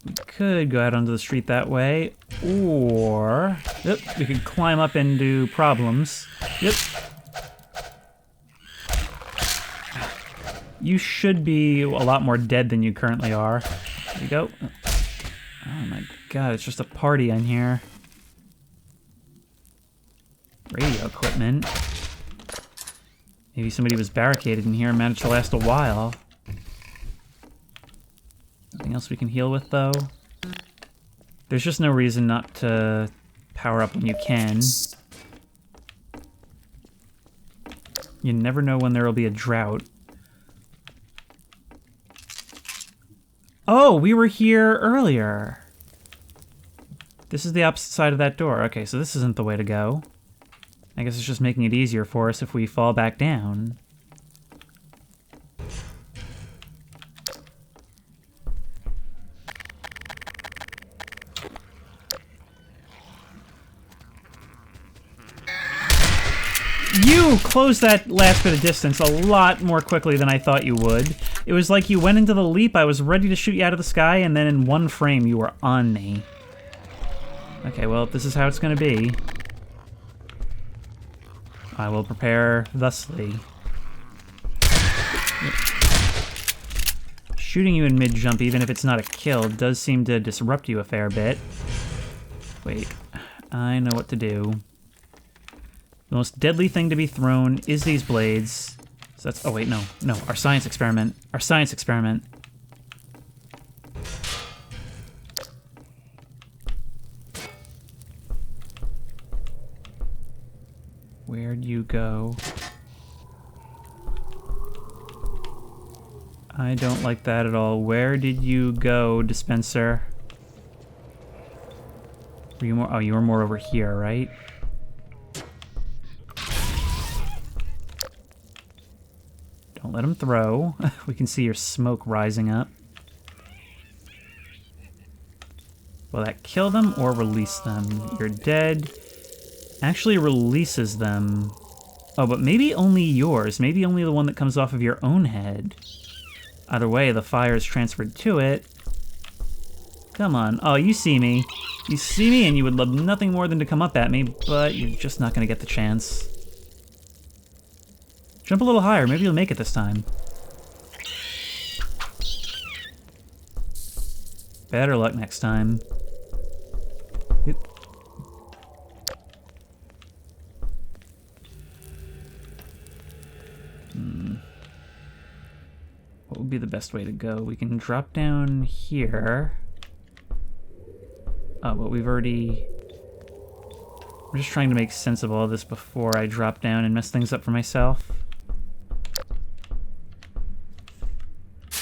We could go out onto the street that way, or... Yep, we could climb up into problems. Yep. You should be a lot more dead than you currently are. There you go. Oh my God, it's just a party in here. Radio equipment. Maybe somebody was barricaded in here and managed to last a while. Nothing else we can heal with, though? There's just no reason not to power up when you can. You never know when there will be a drought. Oh, we were here earlier. This is the opposite side of that door. Okay, so this isn't the way to go. I guess it's just making it easier for us if we fall back down. You closed that last bit of distance a lot more quickly than I thought you would. It was like you went into the leap, I was ready to shoot you out of the sky, and then in one frame you were on me. Okay, well, if this is how it's gonna be, I will prepare thusly. Yep. Shooting you in mid-jump, even if it's not a kill, does seem to disrupt you a fair bit. Wait, I know what to do. The most deadly thing to be thrown is these blades. So that's... Oh, wait, no. No, our science experiment. Our science experiment. Where'd you go? I don't like that at all. Where did you go, dispenser? Were you more... Oh, you were more over here, right? Don't let him throw. We can see your smoke rising up. Will that kill them or release them? You're dead. Actually releases them. Oh, but maybe only yours. Maybe only the one that comes off of your own head. Either way, the fire is transferred to it. Come on. Oh, you see me. You see me and you would love nothing more than to come up at me, but you're just not going to get the chance. Jump a little higher. Maybe you'll make it this time. Better luck next time. What would be the best way to go? We can drop down here. Oh, but we've already... I'm just trying to make sense of all this before I drop down and mess things up for myself.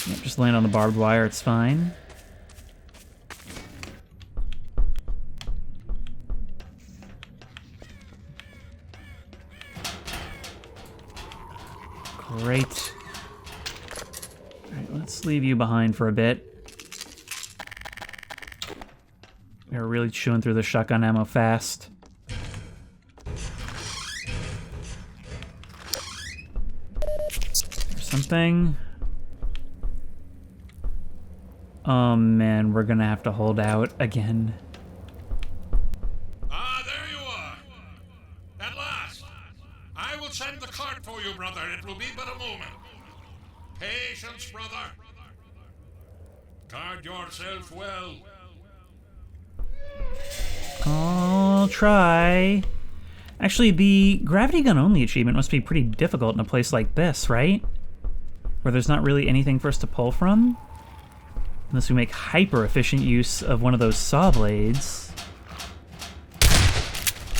Yep, just land on the barbed wire, it's fine. Great. Alright, let's leave you behind for a bit. We're really chewing through the shotgun ammo fast. There's something. Oh man, we're gonna have to hold out again. Ah, there you are. At last. I will send the cart for you, brother. It will be but a moment. Patience, brother. Guard yourself well. I'll try. Actually, the gravity gun only achievement must be pretty difficult in a place like this, right? Where there's not really anything for us to pull from? Unless we make hyper-efficient use of one of those saw blades.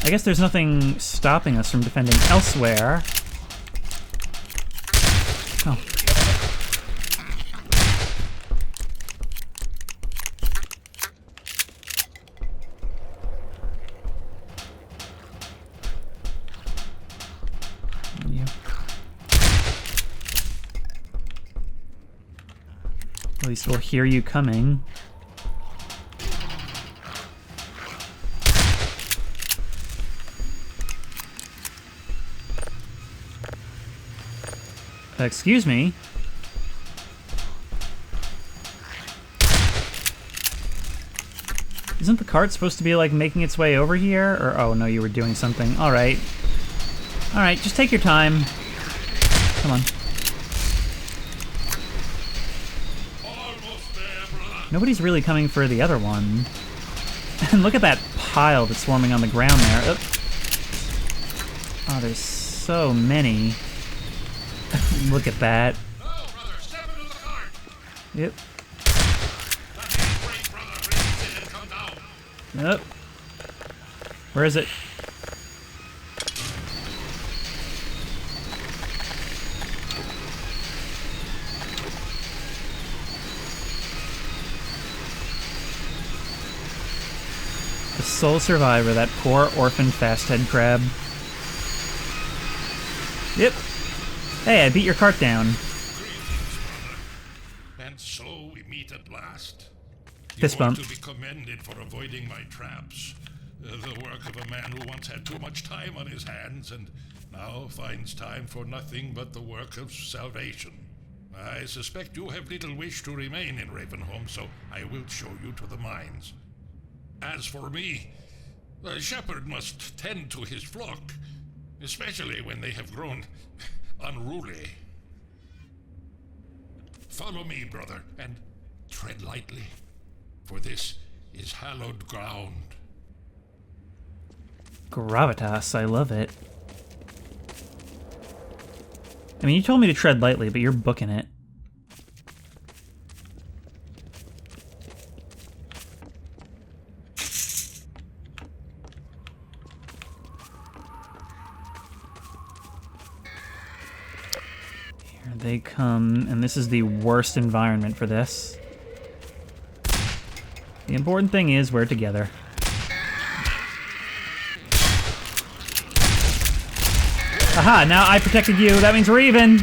I guess there's nothing stopping us from defending elsewhere. Oh. At least we'll hear you coming. Excuse me. Isn't the cart supposed to be like making its way over here? Or oh no, you were doing something. Alright. Alright, just take your time. Come on. Nobody's really coming for the other one. And look at that pile that's forming on the ground there. Oop. Oh, there's so many. Look at that. Oh, brother, step into the cart. Yep. That ain't great, brother. Raise it and come down. Yep. Where is it? The sole survivor, that poor orphan fasthead crab. Yep. Hey, I beat your cart down. Greetings, brother. And so we meet at last. Fist You are bump. to be commended for avoiding my traps. The work of a man who once had too much time on his hands and now finds time for nothing but the work of salvation. I suspect you have little wish to remain in Ravenholm, so I will show you to the mines. As for me, a shepherd must tend to his flock, especially when they have grown unruly. Follow me, brother, and tread lightly, for this is hallowed ground. Gravitas, I love it. I mean, you told me to tread lightly, but you're booking it. Here they come, and this is the worst environment for this. The important thing is we're together. Aha, now I protected you. That means we're even.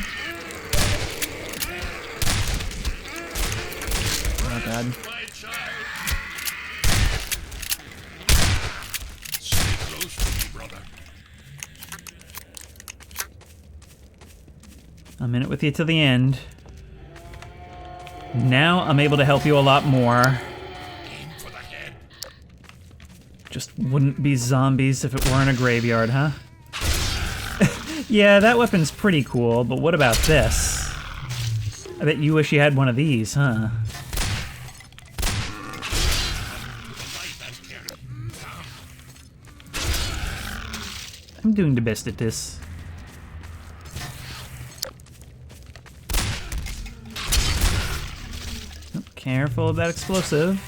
God. My child. Stay close to me, brother. I'm in it with you to the end. Now I'm able to help you a lot more. Aim for the head. Just wouldn't be zombies if it weren't a graveyard, huh? Yeah, that weapon's pretty cool, but what about this? I bet you wish you had one of these, huh? I'm doing the best at this. Oh, careful of that explosive.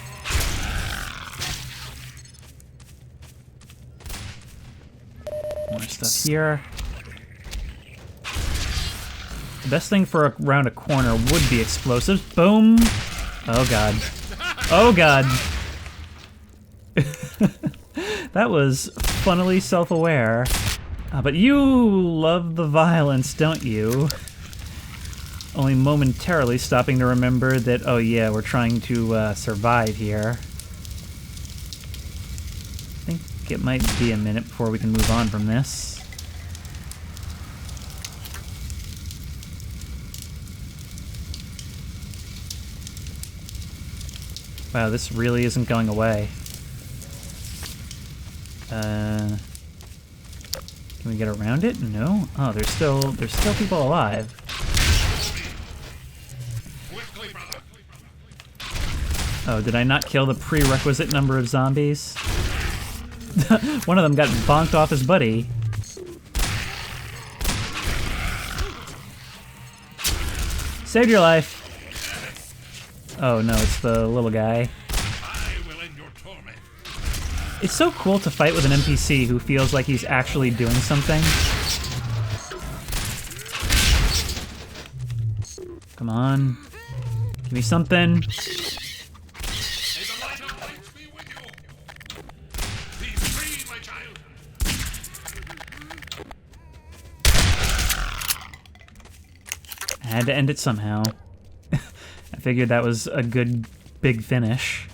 More stuff here. The best thing for around a corner would be explosives. Boom! Oh god. Oh god! That was funnily self-aware. But you love the violence, don't you? Only momentarily stopping to remember that, oh yeah, we're trying to survive here. I think it might be a minute before we can move on from this. Wow, this really isn't going away. Can we get around it? No? Oh, there's still people alive. Oh, did I not kill the prerequisite number of zombies? One of them got bonked off his buddy. Saved your life. Oh no, it's the little guy. I will end your torment. It's so cool to fight with an NPC who feels like he's actually doing something. Come on. Give me something. May the light of lights be with you. Be free, my child. I had to end it somehow. I figured that was a good big finish.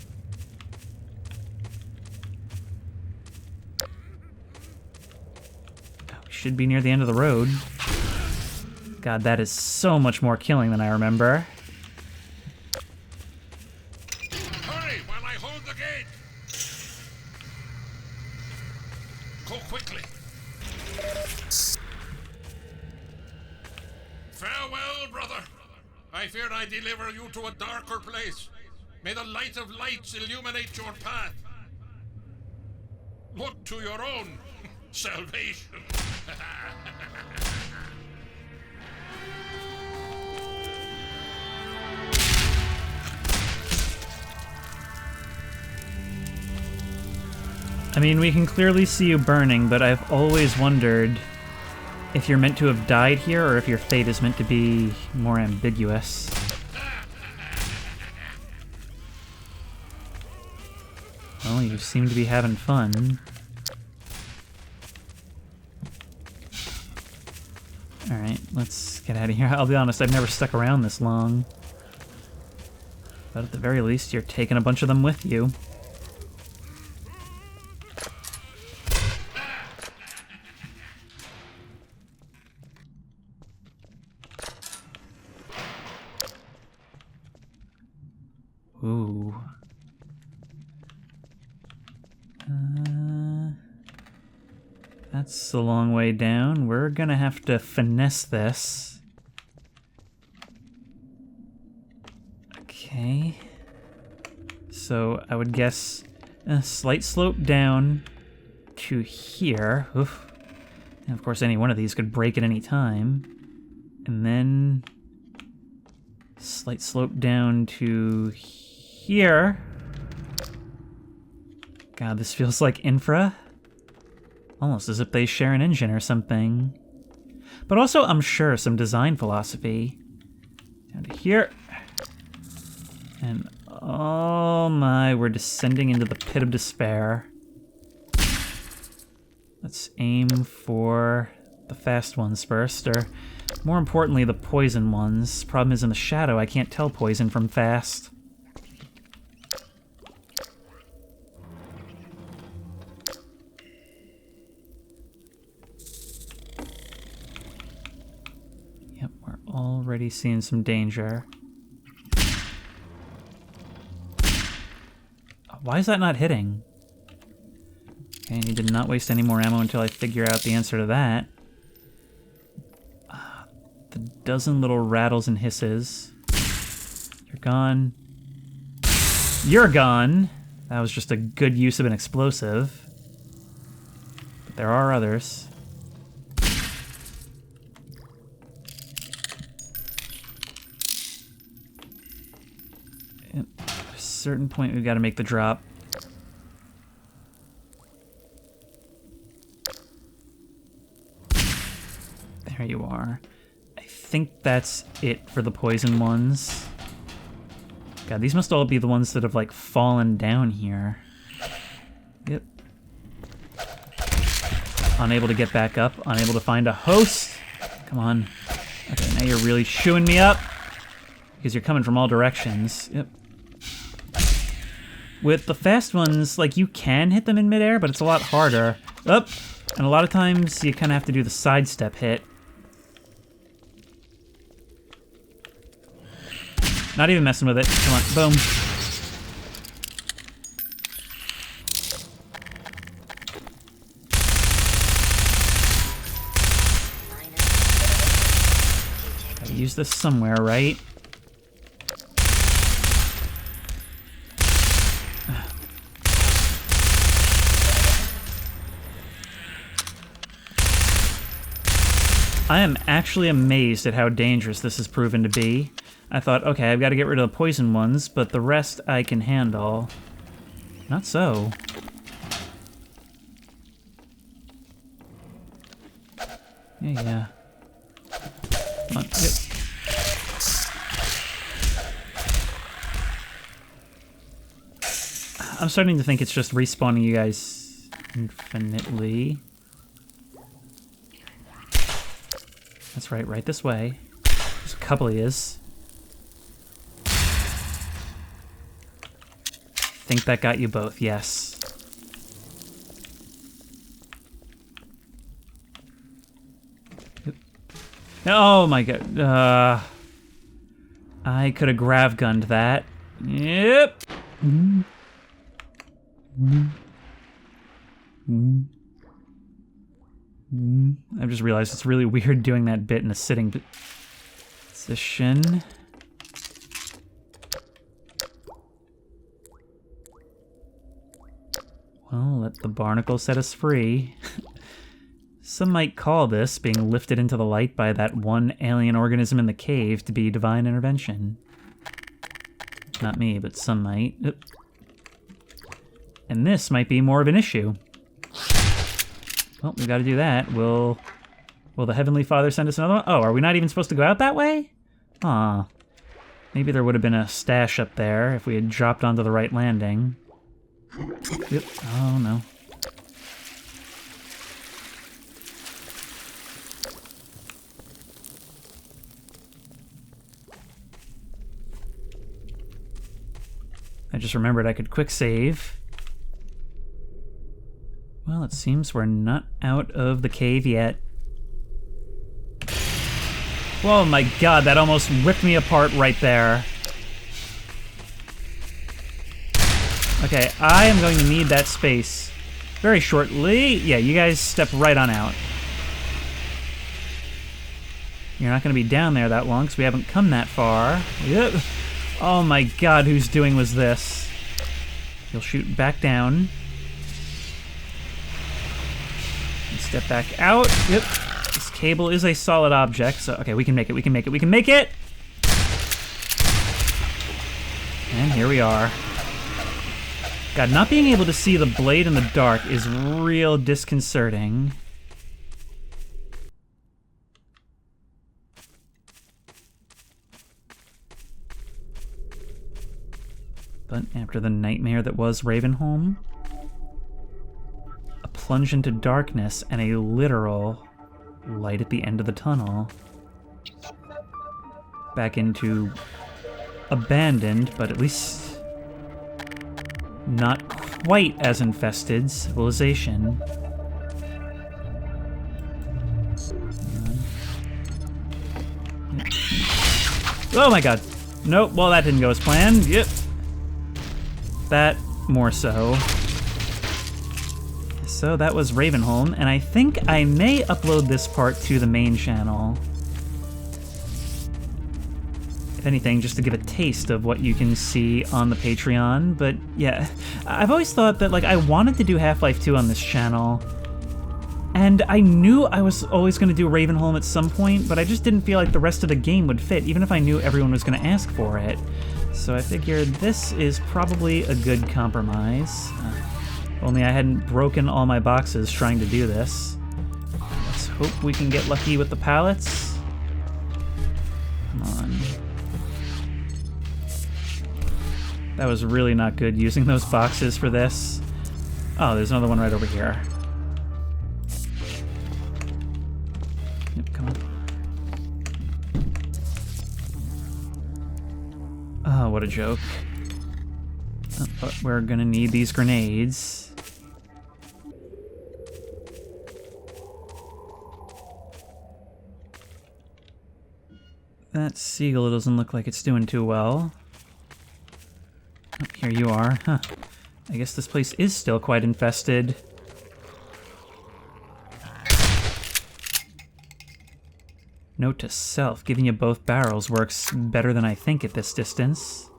We should be near the end of the road. God, that is so much more killing than I remember. Hurry while I hold the gate. Go quickly. Farewell, brother. I fear I deliver you to a darker place. May the light of lights illuminate your path. Look to your own salvation. I mean, we can clearly see you burning, but I've always wondered if you're meant to have died here or if your fate is meant to be more ambiguous. Well, you seem to be having fun. Alright, let's get out of here. I'll be honest, I've never stuck around this long. But at the very least, you're taking a bunch of them with you. Ooh. That's a long way down. We're gonna have to finesse this. Okay. So I would guess a slight slope down to here. Oof. And of course, any one of these could break at any time. And then slight slope down to here. God, this feels like infra. Almost as if they share an engine or something. But also, I'm sure, some design philosophy. Down to here. And oh my, we're descending into the pit of despair. Let's aim for the fast ones first, or more importantly, the poison ones. Problem is, in the shadow, I can't tell poison from fast. Already seeing some danger. Why is that not hitting? Okay, I need to not waste any more ammo until I figure out the answer to that. The dozen little rattles and hisses. You're gone. You're gone! That was just a good use of an explosive. But there are others. At a certain point, we've got to make the drop. There you are. I think that's it for the poison ones. God, these must all be the ones that have, like, fallen down here. Yep. Unable to get back up. Unable to find a host. Come on. Okay, now you're really shooing me up. Because you're coming from all directions. Yep. With the fast ones, like, you can hit them in midair, but it's a lot harder. Up! And a lot of times, you kind of have to do the sidestep hit. Not even messing with it. Come on, boom. Gotta use this somewhere, right? I am actually amazed at how dangerous this has proven to be. I thought, okay, I've got to get rid of the poison ones, but the rest I can handle. Not so. Yeah. Come on, yep. I'm starting to think it's just respawning you guys infinitely. That's right this way. There's a couple of yous. Think that got you both, yes. Yep. Oh my god. I could have grav gunned that. Yep. I've just realized it's really weird doing that bit in a sitting position. Well, let the barnacle set us free. Some might call this, being lifted into the light by that one alien organism in the cave, to be divine intervention. Not me, but some might. And this might be more of an issue. Well, we gotta do that. Will the Heavenly Father send us another one? Oh, are we not even supposed to go out that way? Aw. Maybe there would have been a stash up there if we had dropped onto the right landing. Yep. Oh, no. I just remembered I could quick save. Well, it seems we're not out of the cave yet. Oh my god, that almost ripped me apart right there. Okay, I am going to need that space very shortly. Yeah, you guys step right on out. You're not going to be down there that long because we haven't come that far. Yep. Oh my god, whose doing was this? You'll shoot back down. And step back out. Yep. This cable is a solid object, so okay, we can make it, we can make it, we can make it! And here we are. God, not being able to see the blade in the dark is real disconcerting. But after the nightmare that was Ravenholm, a plunge into darkness and a literal light at the end of the tunnel. Back into abandoned, but at least not quite as infested civilization. Oh my god. Nope, well that didn't go as planned. Yep. That more so. So that was Ravenholm, and I think I may upload this part to the main channel. If anything, just to give a taste of what you can see on the Patreon. But yeah, I've always thought that like I wanted to do Half-Life 2 on this channel. And I knew I was always going to do Ravenholm at some point, but I just didn't feel like the rest of the game would fit, even if I knew everyone was going to ask for it. So I figured this is probably a good compromise. Only I hadn't broken all my boxes trying to do this. Let's hope we can get lucky with the pallets. Come on. That was really not good using those boxes for this. Oh, there's another one right over here. Yep, come on. Oh, what a joke. Oh, but we're gonna need these grenades. That seagull doesn't look like it's doing too well. Oh, here you are. Huh. I guess this place is still quite infested. Note to self, giving you both barrels works better than I think at this distance.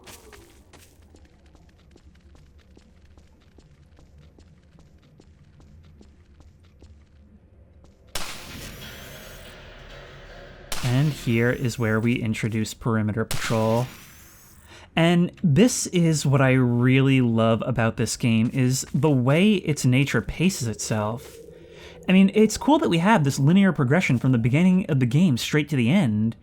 And here is where we introduce perimeter patrol. And this is what I really love about this game, is the way its nature paces itself. I mean, it's cool that we have this linear progression from the beginning of the game straight to the end.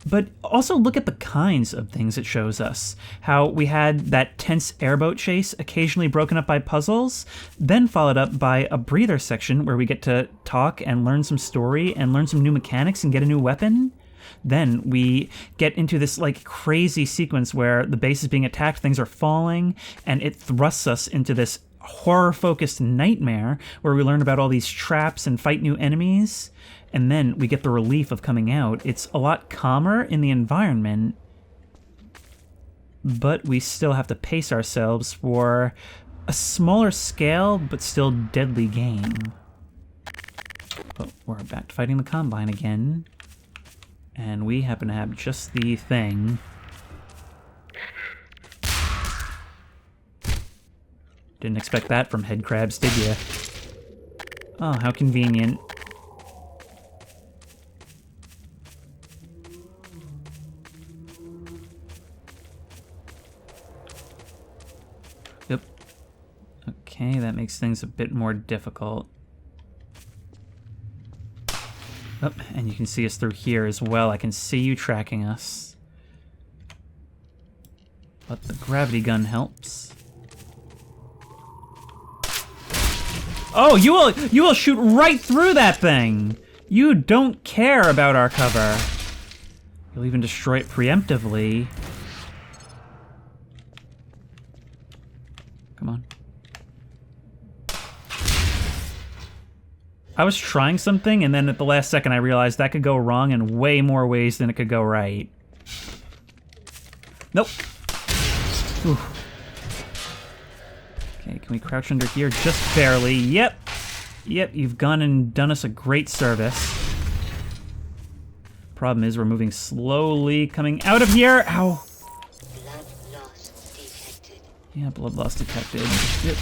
But also look at the kinds of things it shows us. How we had that tense airboat chase occasionally broken up by puzzles, then followed up by a breather section where we get to talk and learn some story and learn some new mechanics and get a new weapon. Then we get into this like crazy sequence where the base is being attacked, things are falling, and it thrusts us into this horror-focused nightmare where we learn about all these traps and fight new enemies. And then we get the relief of coming out. It's a lot calmer in the environment, but we still have to pace ourselves for a smaller scale, but still deadly game. But we're back to fighting the Combine again. And we happen to have just the thing. Didn't expect that from head crabs, did you? Oh, how convenient. Yep. Okay, that makes things a bit more difficult. Oh, and you can see us through here as well. I can see you tracking us. But the gravity gun helps. Oh, you will shoot right through that thing! You don't care about our cover. You'll even destroy it preemptively. Come on. I was trying something, and then at the last second I realized that could go wrong in way more ways than it could go right. Nope. Ooh. Okay, can we crouch under here? Just barely. Yep. Yep, you've gone and done us a great service. Problem is, we're moving slowly coming out of here. Ow. Blood loss detected. Yeah, blood loss detected. Yep.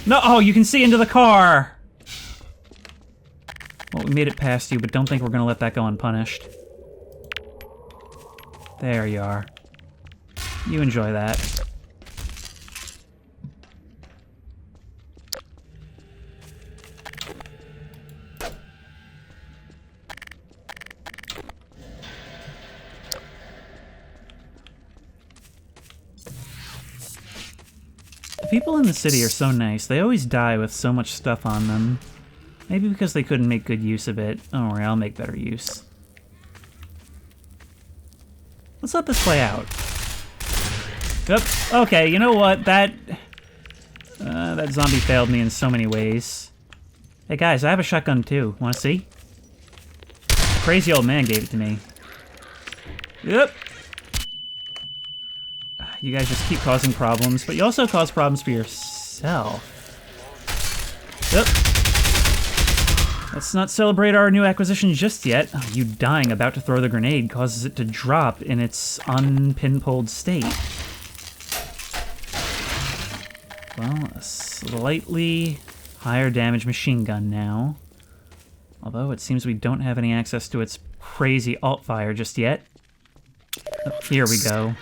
No, oh, you can see into the car! Well, we made it past you, but don't think we're gonna let that go unpunished. There you are. You enjoy that. The people in the city are so nice. They always die with so much stuff on them. Maybe because they couldn't make good use of it. Don't worry, I'll make better use. Let's let this play out. Yep. Okay, you know what? That zombie failed me in so many ways. Hey guys, I have a shotgun too. Wanna see? Crazy old man gave it to me. Yep. You guys just keep causing problems, but you also cause problems for yourself. Yep. Let's not celebrate our new acquisition just yet. You dying about to throw the grenade causes it to drop in its unpinpulled state. Well, a slightly higher damage machine gun now. Although it seems we don't have any access to its crazy alt-fire just yet. Oh, here we go.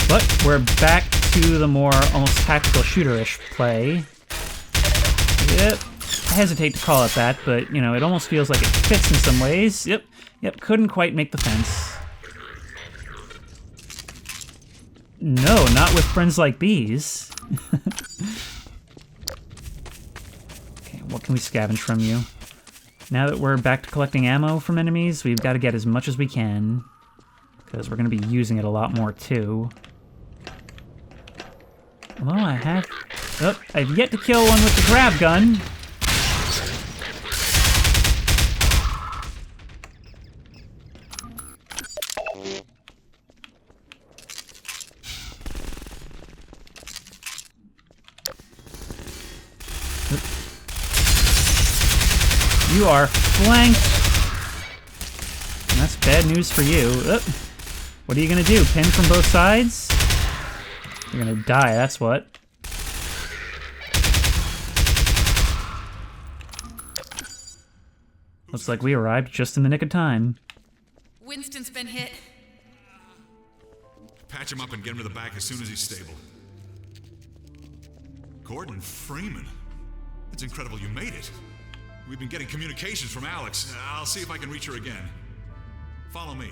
But we're back to the more almost tactical shooter-ish play. Yep, I hesitate to call it that, but, you know, it almost feels like it fits in some ways. Yep, couldn't quite make the fence. No, not with friends like these. Okay, what can we scavenge from you? Now that we're back to collecting ammo from enemies, we've got to get as much as we can. Because we're going to be using it a lot more, too. Although I have... Oh, I've yet to kill one with the grab gun. You are flanked. And that's bad news for you. What are you gonna do? Pin from both sides? You're gonna die, that's what. Looks like we arrived just in the nick of time. Winston's been hit. Patch him up and get him to the back as soon as he's stable. Gordon Freeman. It's incredible you made it. We've been getting communications from Alex. I'll see if I can reach her again. Follow me.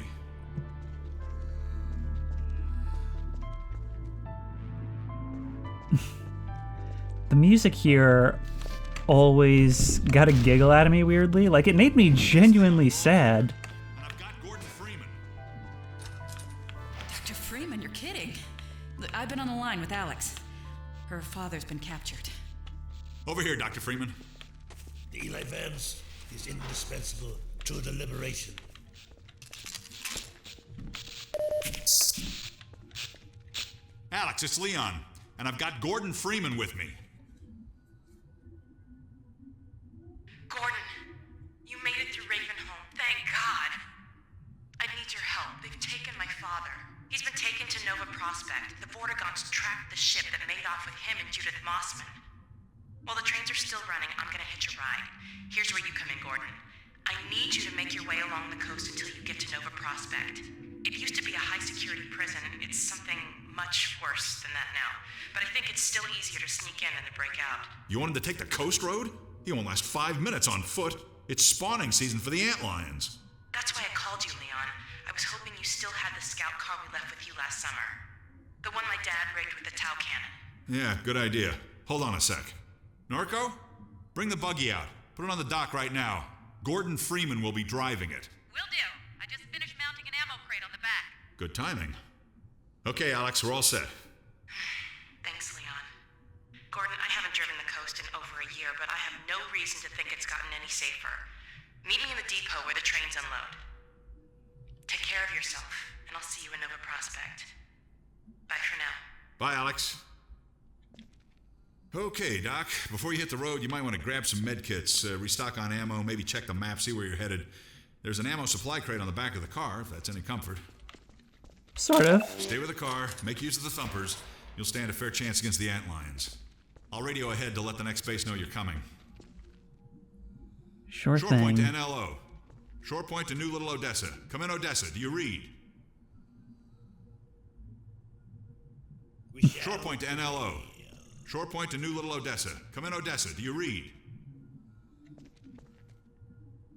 The music here always got a giggle out of me weirdly. Like, it made me genuinely sad. And I've got Gordon Freeman. Dr. Freeman, you're kidding. Look, I've been on the line with Alex. Her father's been captured. Over here, Dr. Freeman. Eli Vance is indispensable to the liberation. Alex, it's Leon. And I've got Gordon Freeman with me. Gordon, you made it through Ravenholm. Thank God. I need your help. They've taken my father. He's been taken to Nova Prospect. The Vortigaunts tracked the ship that made off with him and Judith Mossman. While the trains are still running, I'm gonna hitch a ride. Here's where you come in, Gordon. I need you to make your way along the coast until you get to Nova Prospect. It used to be a high-security prison. It's something much worse than that now. But I think it's still easier to sneak in than to break out. You want him to take the coast road? He won't last 5 minutes on foot. It's spawning season for the antlions. That's why I called you, Leon. I was hoping you still had the scout car we left with you last summer. The one my dad rigged with the Tau cannon. Yeah, good idea. Hold on a sec. Norco, bring the buggy out. Put it on the dock right now. Gordon Freeman will be driving it. Will do. I just finished mounting an ammo crate on the back. Good timing. Okay, Alex, we're all set. Thanks, Leon. Gordon, I haven't driven the coast in over a year, but I have no reason to think it's gotten any safer. Meet me in the depot where the trains unload. Take care of yourself, and I'll see you in Nova Prospect. Bye for now. Bye, Alex. Okay, Doc. Before you hit the road, you might want to grab some med kits, restock on ammo, maybe check the map, see where you're headed. There's an ammo supply crate on the back of the car, if that's any comfort. Sort of. Stay with the car, make use of the thumpers. You'll stand a fair chance against the antlions. I'll radio ahead to let the next base know you're coming. Sure Shore thing. point to NLO. Shore point to New Little Odessa. Come in, Odessa. Do you read? Shore point to NLO. Shore point to New Little Odessa. Come in, Odessa. Do you read?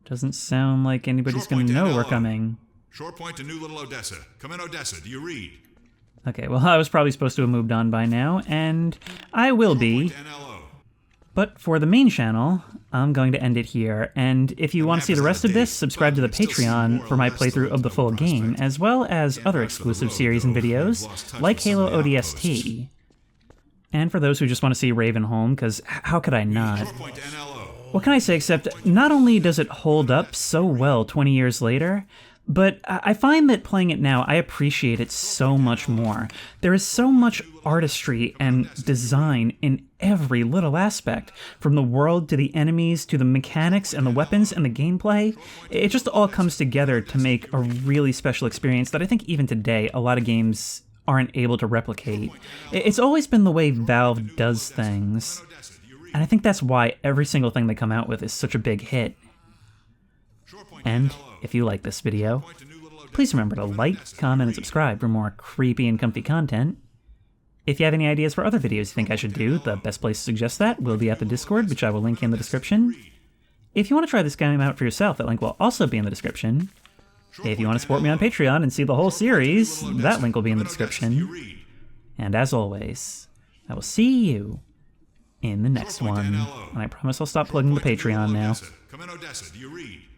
Doesn't sound like anybody's Shore gonna point to know we're NLO. coming. Shore point to New Little Odessa. Come in, Odessa. Do you read? Okay, well, I was probably supposed to have moved on by now, and I will Shore be. point to NLO. But for the main channel, I'm going to end it here, and if you want to see the rest of this, subscribe to the Patreon for my playthrough of the full game, as well as other exclusive series and videos, like Halo ODST. And for those who just want to see Ravenholm, because how could I not? Shore point to NLO. What can I say except not only does it hold up so well 20 years later, But I find that playing it now, I appreciate it so much more. There is so much artistry and design in every little aspect, from the world to the enemies to the mechanics and the weapons and the gameplay. It just all comes together to make a really special experience that I think even today a lot of games aren't able to replicate. It's always been the way Valve does things, and I think that's why every single thing they come out with is such a big hit. And if you like this video, please remember to like, comment, and subscribe for more creepy and comfy content. If you have any ideas for other videos you think I should do, the best place to suggest that will be at the Discord, which I will link in the description. If you want to try this game out for yourself, that link will also be in the description. If you want to support me on Patreon and see the whole series, that link will be in the description. And as always, I will see you in the next one. And I promise I'll stop plugging the Patreon now. Come in, Odessa. Do you read?